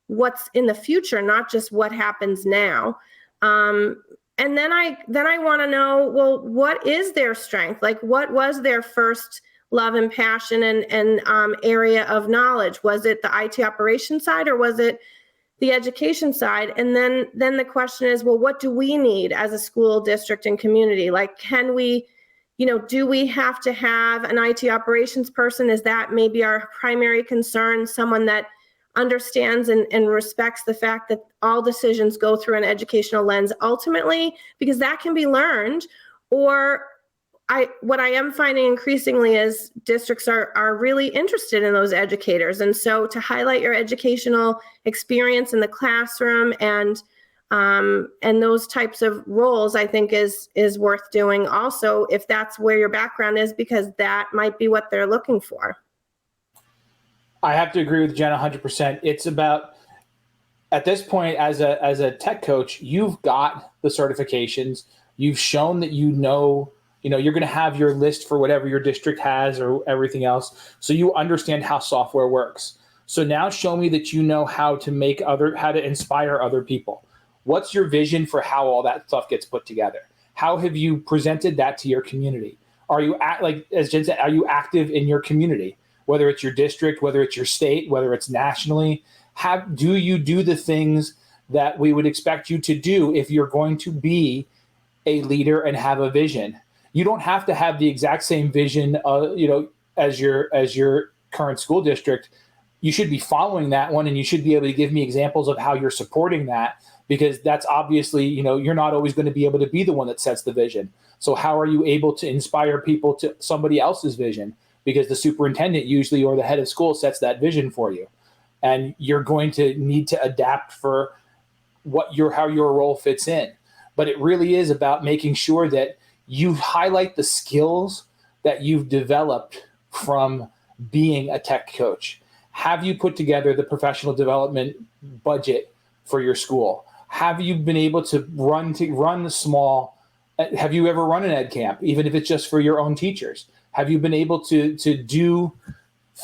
what's in the future, not just what happens now. And then I want to know, well, what is their strength? Like, what was their first love and passion and area of knowledge? Was it the IT operations side, or was it the education side? And then the question is, well, what do we need as a school district and community? Like, can we, do we have to have an IT operations person? Is that maybe our primary concern? Someone that understands and respects the fact that all decisions go through an educational lens ultimately, because that can be learned. Or what I am finding increasingly is districts are really interested in those educators. And so to highlight your educational experience in the classroom and those types of roles, I think is worth doing also, if that's where your background is, because that might be what they're looking for. I have to agree with Jen 100%. It's about, at this point, as a tech coach, you've got the certifications. You've shown that you're going to have your list for whatever your district has or everything else. So you understand how software works. So now show me that you know how to inspire other people. What's your vision for how all that stuff gets put together? How have you presented that to your community? Are you, like as Jen said, are you active in your community? Whether it's your district, whether it's your state, whether it's nationally, do you do the things that we would expect you to do if you're going to be a leader and have a vision? You don't have to have the exact same vision, as your current school district. You should be following that one, and you should be able to give me examples of how you're supporting that, because that's obviously, you're not always going to be able to be the one that sets the vision. So how are you able to inspire people to somebody else's vision? Because the superintendent usually, or the head of school, sets that vision for you. And you're going to need to adapt for how your role fits in. But it really is about making sure that you highlight the skills that you've developed from being a tech coach. Have you put together the professional development budget for your school? Have you been able to run the small? Have you ever run an ed camp, even if it's just for your own teachers? Have you been able to do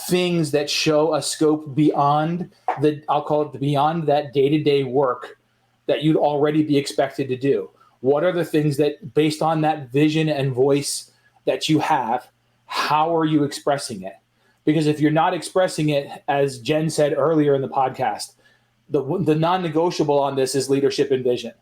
things that show a scope beyond beyond that day-to-day work that you'd already be expected to do? What are the things that, based on that vision and voice that you have, how are you expressing it? Because if you're not expressing it, as Jen said earlier in the podcast, the non-negotiable on this is leadership and vision.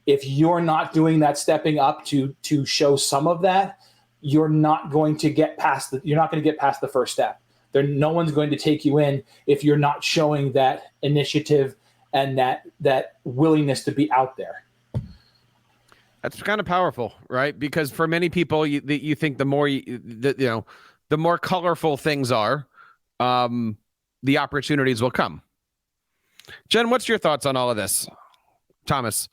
If you're not doing that stepping up to show some of that, you're not going to get past the first step. No one's going to take you in if you're not showing that initiative and that willingness to be out there. That's kind of powerful, right? Because for many people, you think the more colorful things are, the opportunities will come. Jen, what's your thoughts on all of this? Thomas.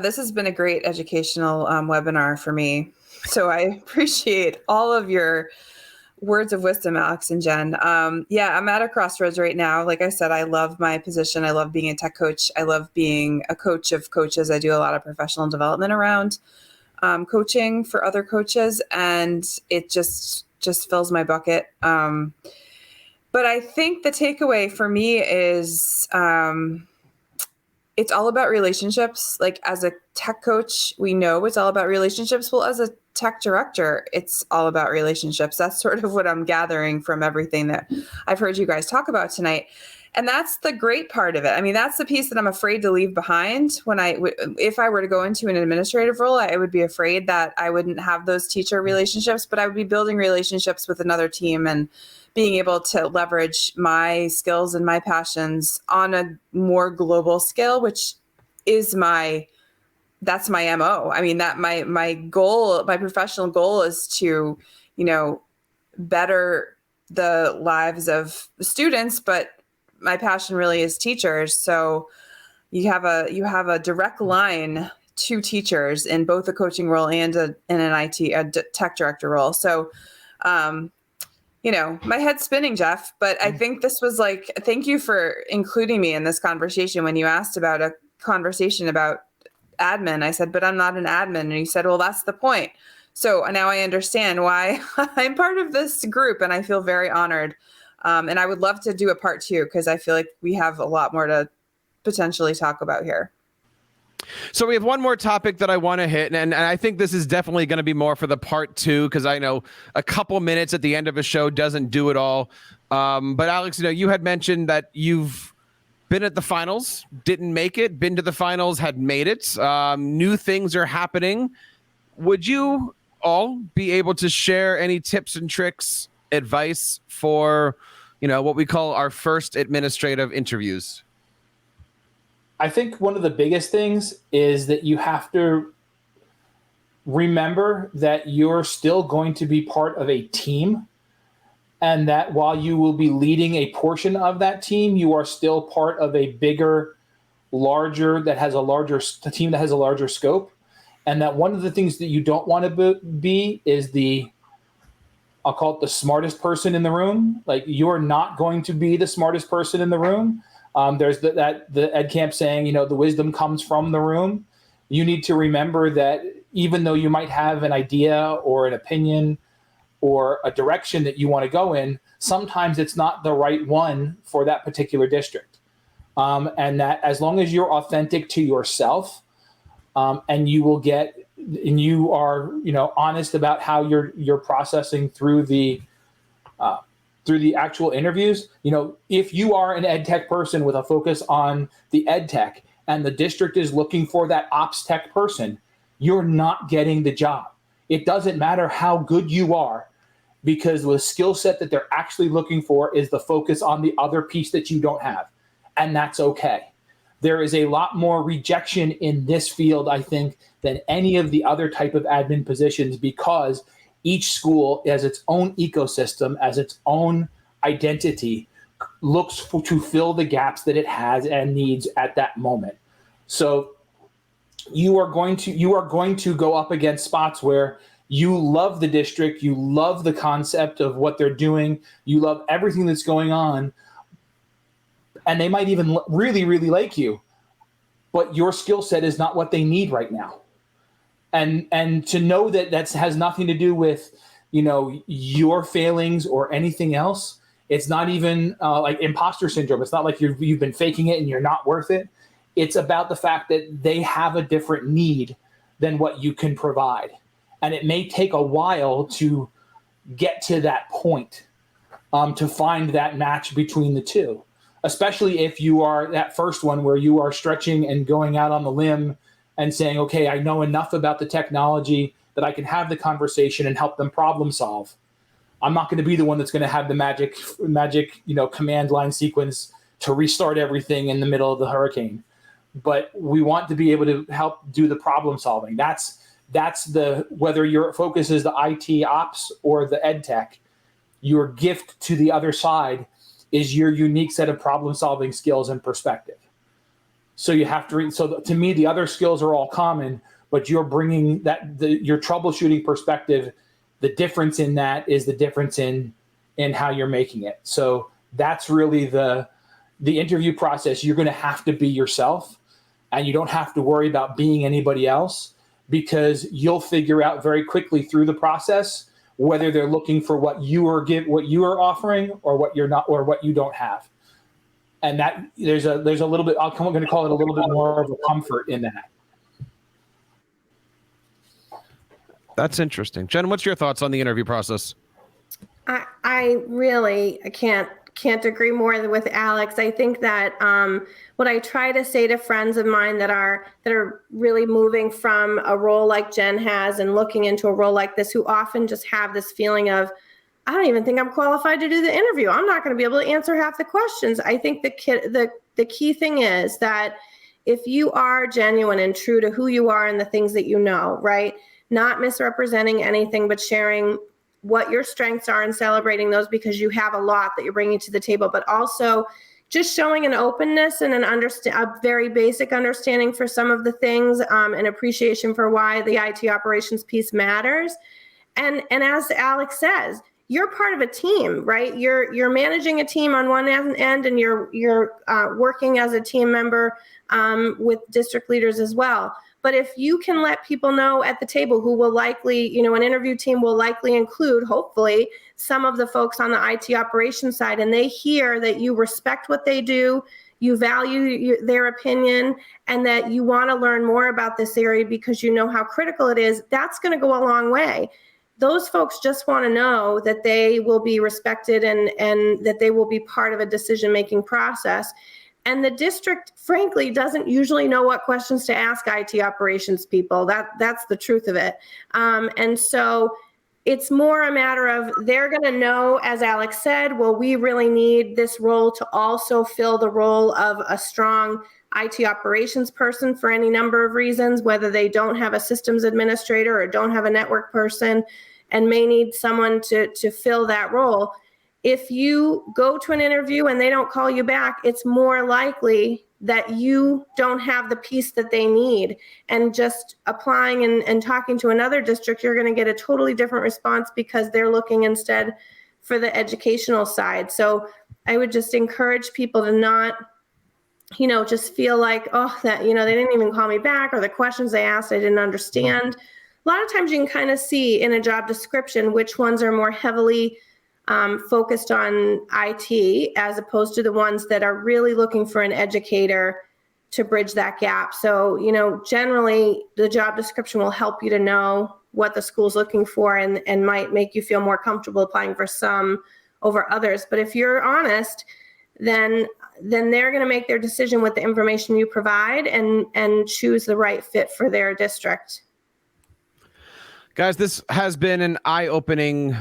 This has been a great educational webinar for me. So I appreciate all of your words of wisdom, Alex and Jen. I'm at a crossroads right now. Like I said, I love my position. I love being a tech coach. I love being a coach of coaches. I do a lot of professional development around coaching for other coaches, and it just fills my bucket. But I think the takeaway for me is it's all about relationships. Like, as a tech coach, we know it's all about relationships. Well, as a tech director, it's all about relationships. That's sort of what I'm gathering from everything that I've heard you guys talk about tonight. And that's the great part of it. I mean, that's the piece that I'm afraid to leave behind if I were to go into an administrative role. I would be afraid that I wouldn't have those teacher relationships, but I would be building relationships with another team and being able to leverage my skills and my passions on a more global scale, which is that's my MO. I mean, that my goal, my professional goal is to, better the lives of the students, but my passion really is teachers. So you have a direct line to teachers in both a coaching role and in an tech director role. So, my head's spinning, Jeff, but I think this was thank you for including me in this conversation. When you asked about a conversation about admin, I said, but I'm not an admin. And you said, well, that's the point. So now I understand why I'm part of this group, and I feel very honored. And I would love to do a part 2, because I feel like we have a lot more to potentially talk about here. So we have one more topic that I want to hit, and I think this is definitely going to be more for the part 2, because I know a couple minutes at the end of a show doesn't do it all. But Alex, you had mentioned that you've been at the finals, didn't make it, been to the finals, had made it. New things are happening. Would you all be able to share any tips and tricks, advice for, what we call our first administrative interviews? I think one of the biggest things is that you have to remember that you're still going to be part of a team, and that while you will be leading a portion of that team, you are still part of a bigger, team that has a larger scope. And that one of the things that you don't want to be is I'll call it the smartest person in the room. Like, you're not going to be the smartest person in the room. There's the Ed Camp saying, the wisdom comes from the room. You need to remember that even though you might have an idea or an opinion or a direction that you want to go in, sometimes it's not the right one for that particular district. And that as long as you're authentic to yourself, and you are, honest about how you're processing through the actual interviews. If you are an ed tech person with a focus on the ed tech and the district is looking for that ops tech person, you're not getting the job. It doesn't matter how good you are, because the skill set that they're actually looking for is the focus on the other piece that you don't have. And that's okay. There is a lot more rejection in this field, I think, than any of the other type of admin positions, because each school has its own ecosystem, as its own identity, looks to fill the gaps that it has and needs at that moment. So you are going to go up against spots where you love the district, you love the concept of what they're doing, you love everything that's going on, and they might even really, really like you, but your skill set is not what they need right now. And to know that has nothing to do with, your failings or anything else. It's not even like imposter syndrome. It's not like you've been faking it and you're not worth it. It's about the fact that they have a different need than what you can provide. And it may take a while to get to that point, to find that match between the two, especially if you are that first one where you are stretching and going out on the limb and saying, okay, I know enough about the technology that I can have the conversation and help them problem solve. I'm not going to be the one that's going to have the magic, command line sequence to restart everything in the middle of the hurricane. But we want to be able to help do the problem solving. That's whether your focus is the IT ops or the ed tech, your gift to the other side is your unique set of problem solving skills and perspective. So you have to to me, the other skills are all common, but you're bringing your troubleshooting perspective. The difference in that is the difference in how you're making it. So that's really the interview process. You're going to have to be yourself, and you don't have to worry about being anybody else, because you'll figure out very quickly through the process whether they're looking for what you are offering or what you're not, or what you don't have. And that there's a little bit, I'm going to call it a little bit more of a comfort in that. That's interesting. Jen, what's your thoughts on the interview process? I really can't agree more with Alex. I think that what I try to say to friends of mine that are really moving from a role like Jen has and looking into a role like this, who often just have this feeling of, I don't even think I'm qualified to do the interview. I'm not going to be able to answer half the questions. I think the key thing is that if you are genuine and true to who you are and the things that you know, right? Not misrepresenting anything, but sharing what your strengths are and celebrating those, because you have a lot that you're bringing to the table, but also just showing an openness and a very basic understanding for some of the things, and appreciation for why the IT operations piece matters. And as Alex says, you're part of a team, right? You're managing a team on one end, and you're working as a team member with district leaders as well. But if you can let people know at the table, who will likely, an interview team will likely include, hopefully, some of the folks on the IT operations side, and they hear that you respect what they do, you value their opinion, and that you want to learn more about this area because you know how critical it is, that's going to go a long way. Those folks just want to know that they will be respected and that they will be part of a decision-making process. And the district, frankly, doesn't usually know what questions to ask IT operations people. That's the truth of it. And so it's more a matter of, they're going to know, as Alex said, well, we really need this role to also fill the role of a strong IT operations person for any number of reasons, whether they don't have a systems administrator or don't have a network person and may need someone to fill that role. If you go to an interview and they don't call you back, it's more likely that you don't have the piece that they need. And just applying and talking to another district, you're going to get a totally different response because they're looking instead for the educational side. So I would just encourage people to not, just feel like, that, they didn't even call me back, or the questions they asked I didn't understand. A lot of times you can kind of see in a job description which ones are more heavily focused on IT, as opposed to the ones that are really looking for an educator to bridge that gap. So, generally the job description will help you to know what the school's looking for and might make you feel more comfortable applying for some over others. But if you're honest, then they're going to make their decision with the information you provide and choose the right fit for their district. Guys, this has been an eye-opening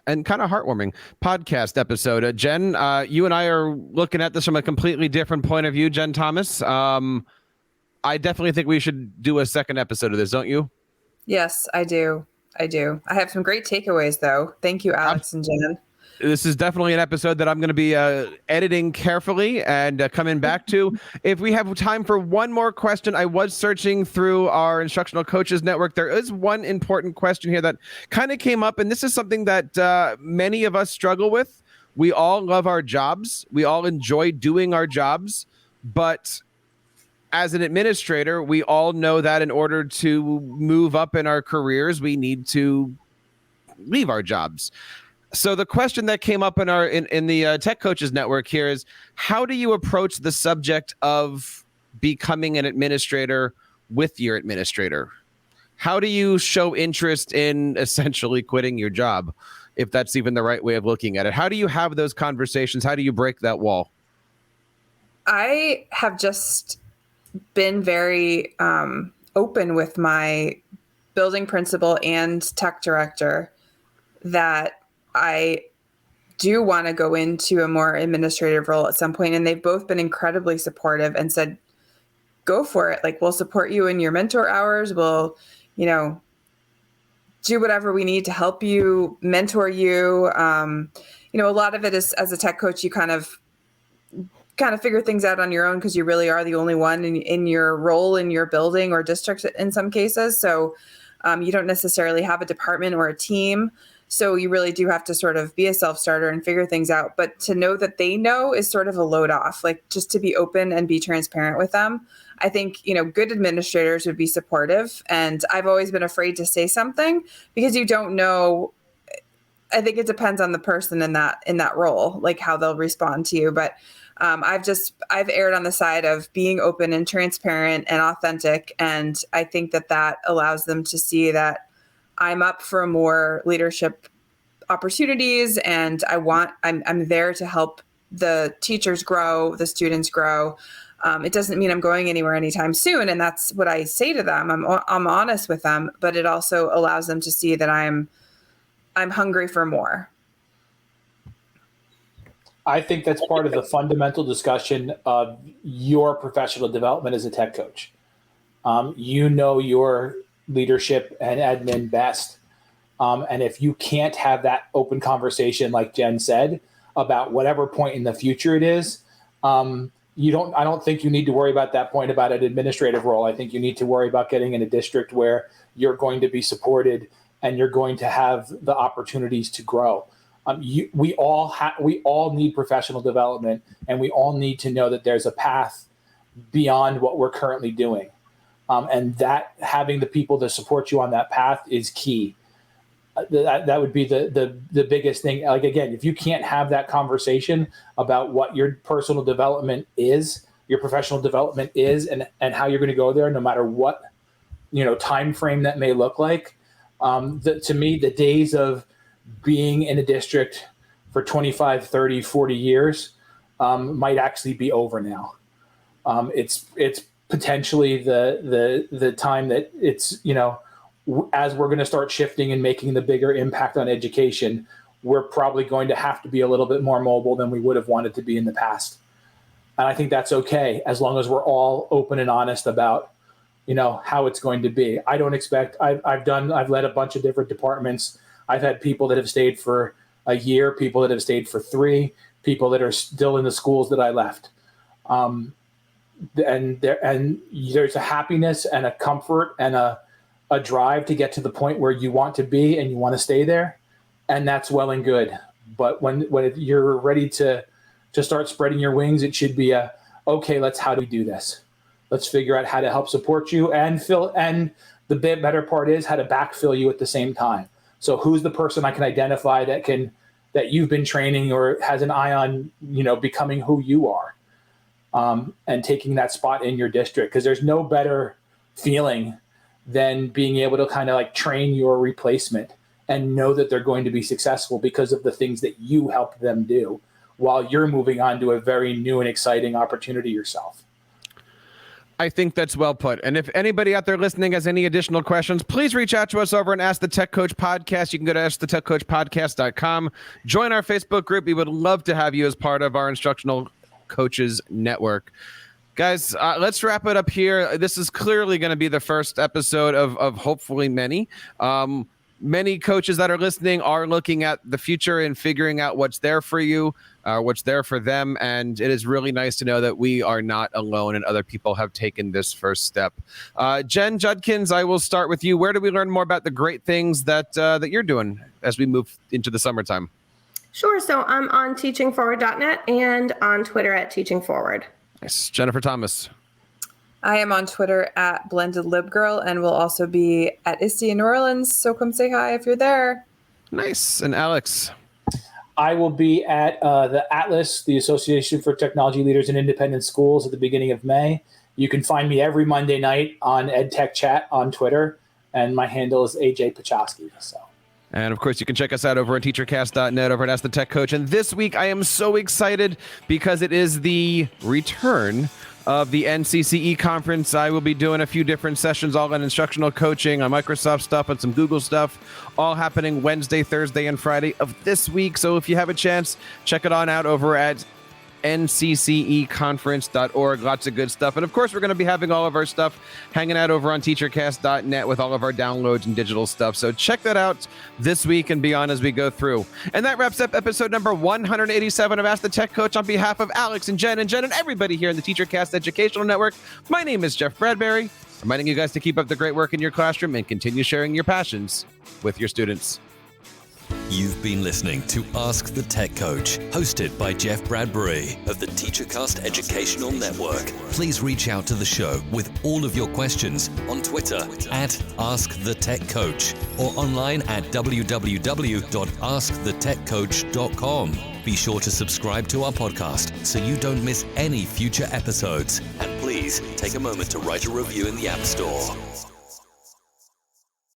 and kind of heartwarming podcast episode. Jen, you and I are looking at this from a completely different point of view. Jen Thomas, I definitely think we should do a second episode of this, don't you? Yes, I do. I have some great takeaways, though. Thank you, Alex and Jen. This is definitely an episode that I'm going to be editing carefully and coming back to. If we have time for one more question, I was searching through our Instructional Coaches Network. There is one important question here that kind of came up, and this is something that many of us struggle with. We all love our jobs. We all enjoy doing our jobs. But as an administrator, we all know that in order to move up in our careers, we need to leave our jobs. So the question that came up in the Tech Coaches Network here is, how do you approach the subject of becoming an administrator with your administrator? How do you show interest in essentially quitting your job, if that's even the right way of looking at it? How do you have those conversations? How do you break that wall? I have just been very open with my building principal and tech director that I do want to go into a more administrative role at some point. And they've both been incredibly supportive and said, go for it. Like, we'll support you in your mentor hours. We'll, do whatever we need to help you, mentor you. A lot of it is, as a tech coach, you kind of figure things out on your own because you really are the only one in your role in your building or district in some cases. So you don't necessarily have a department or a team. So you really do have to sort of be a self-starter and figure things out. But to know that they know is sort of a load off, like just to be open and be transparent with them. I think, good administrators would be supportive. And I've always been afraid to say something because you don't know. I think it depends on the person in that role, like how they'll respond to you. But I've erred on the side of being open and transparent and authentic. And I think that allows them to see that I'm up for more leadership opportunities, and I'm there to help the teachers grow, the students grow. It doesn't mean I'm going anywhere anytime soon. And that's what I say to them. I'm honest with them, but it also allows them to see that I'm hungry for more. I think that's part of the fundamental discussion of your professional development as a tech coach. Your leadership and admin best. And if you can't have that open conversation, like Jen said, about whatever point in the future it is, I don't think you need to worry about that point about an administrative role. I think you need to worry about getting in a district where you're going to be supported and you're going to have the opportunities to grow. We all need professional development, and we all need to know that there's a path beyond what we're currently doing. And that having the people to support you on that path is key. That would be the biggest thing. Like, again, if you can't have that conversation about what your personal development is, your professional development is, and how you're going to go there, no matter what, time frame that may look like. To me, the days of being in a district for 25, 30, 40 years might actually be over now. It's potentially the time that it's, as we're going to start shifting and making the bigger impact on education, we're probably going to have to be a little bit more mobile than we would have wanted to be in the past. And I think that's okay, as long as we're all open and honest about, how it's going to be. I don't expect, I've led a bunch of different departments. I've had people that have stayed for a year, people that have stayed for 3, people that are still in the schools that I left. And there's a happiness and a comfort and a drive to get to the point where you want to be and you want to stay there. And that's well and good. But when you're ready to start spreading your wings, it should be how do we do this? Let's figure out how to help support you and the better part is how to backfill you at the same time. So who's the person I can identify that you've been training or has an eye on, becoming who you are, and taking that spot in your district? Because there's no better feeling than being able to kind of like train your replacement and know that they're going to be successful because of the things that you helped them do while you're moving on to a very new and exciting opportunity yourself. I think that's well put. And if anybody out there listening has any additional questions, please reach out to us over and Ask the Tech Coach podcast. You can go to askthetechcoachpodcast.com. Join our Facebook group. We would love to have you as part of our Instructional Coaches Network. Guys, let's wrap it up here. This is clearly going to be the first episode of hopefully many. Many coaches that are listening are looking at the future and figuring out what's there for you, what's there for them. And it is really nice to know that we are not alone and other people have taken this first step. Jenn Judkins, I will start with you. Where do we learn more about the great things that you're doing as we move into the summertime? Sure. So I'm on teachingforward.net and on Twitter at teachingforward. Nice. Jennifer Thomas. I am on Twitter at BlendedLibGirl and will also be at ISTE in New Orleans. So come say hi if you're there. Nice. And Alex? I will be at the Atlas, the Association for Technology Leaders in Independent Schools, at the beginning of May. You can find me every Monday night on EdTech Chat on Twitter, and my handle is AJ Podchaski. And of course, you can check us out over at TeacherCast.net, over at Ask the Tech Coach. And this week, I am so excited because it is the return of the NCCE conference. I will be doing a few different sessions, all on instructional coaching, on Microsoft stuff, and some Google stuff, all happening Wednesday, Thursday, and Friday of this week. So if you have a chance, check it on out over at ncceconference.org. Lots of good stuff. And of course, we're going to be having all of our stuff hanging out over on TeacherCast.net with all of our downloads and digital stuff. So check that out this week and beyond as we go through. And that wraps up episode number 187 of Ask the Tech Coach. On behalf of Alex and Jen and everybody here in the TeacherCast Educational Network, my name is Jeff Bradbury, reminding you guys to keep up the great work in your classroom and continue sharing your passions with your students. You've been listening to Ask the Tech Coach, hosted by Jeff Bradbury of the TeacherCast Educational Network. Please reach out to the show with all of your questions on Twitter at AskTheTechCoach or online at www.askthetechcoach.com. Be sure to subscribe to our podcast so you don't miss any future episodes. And please take a moment to write a review in the App Store.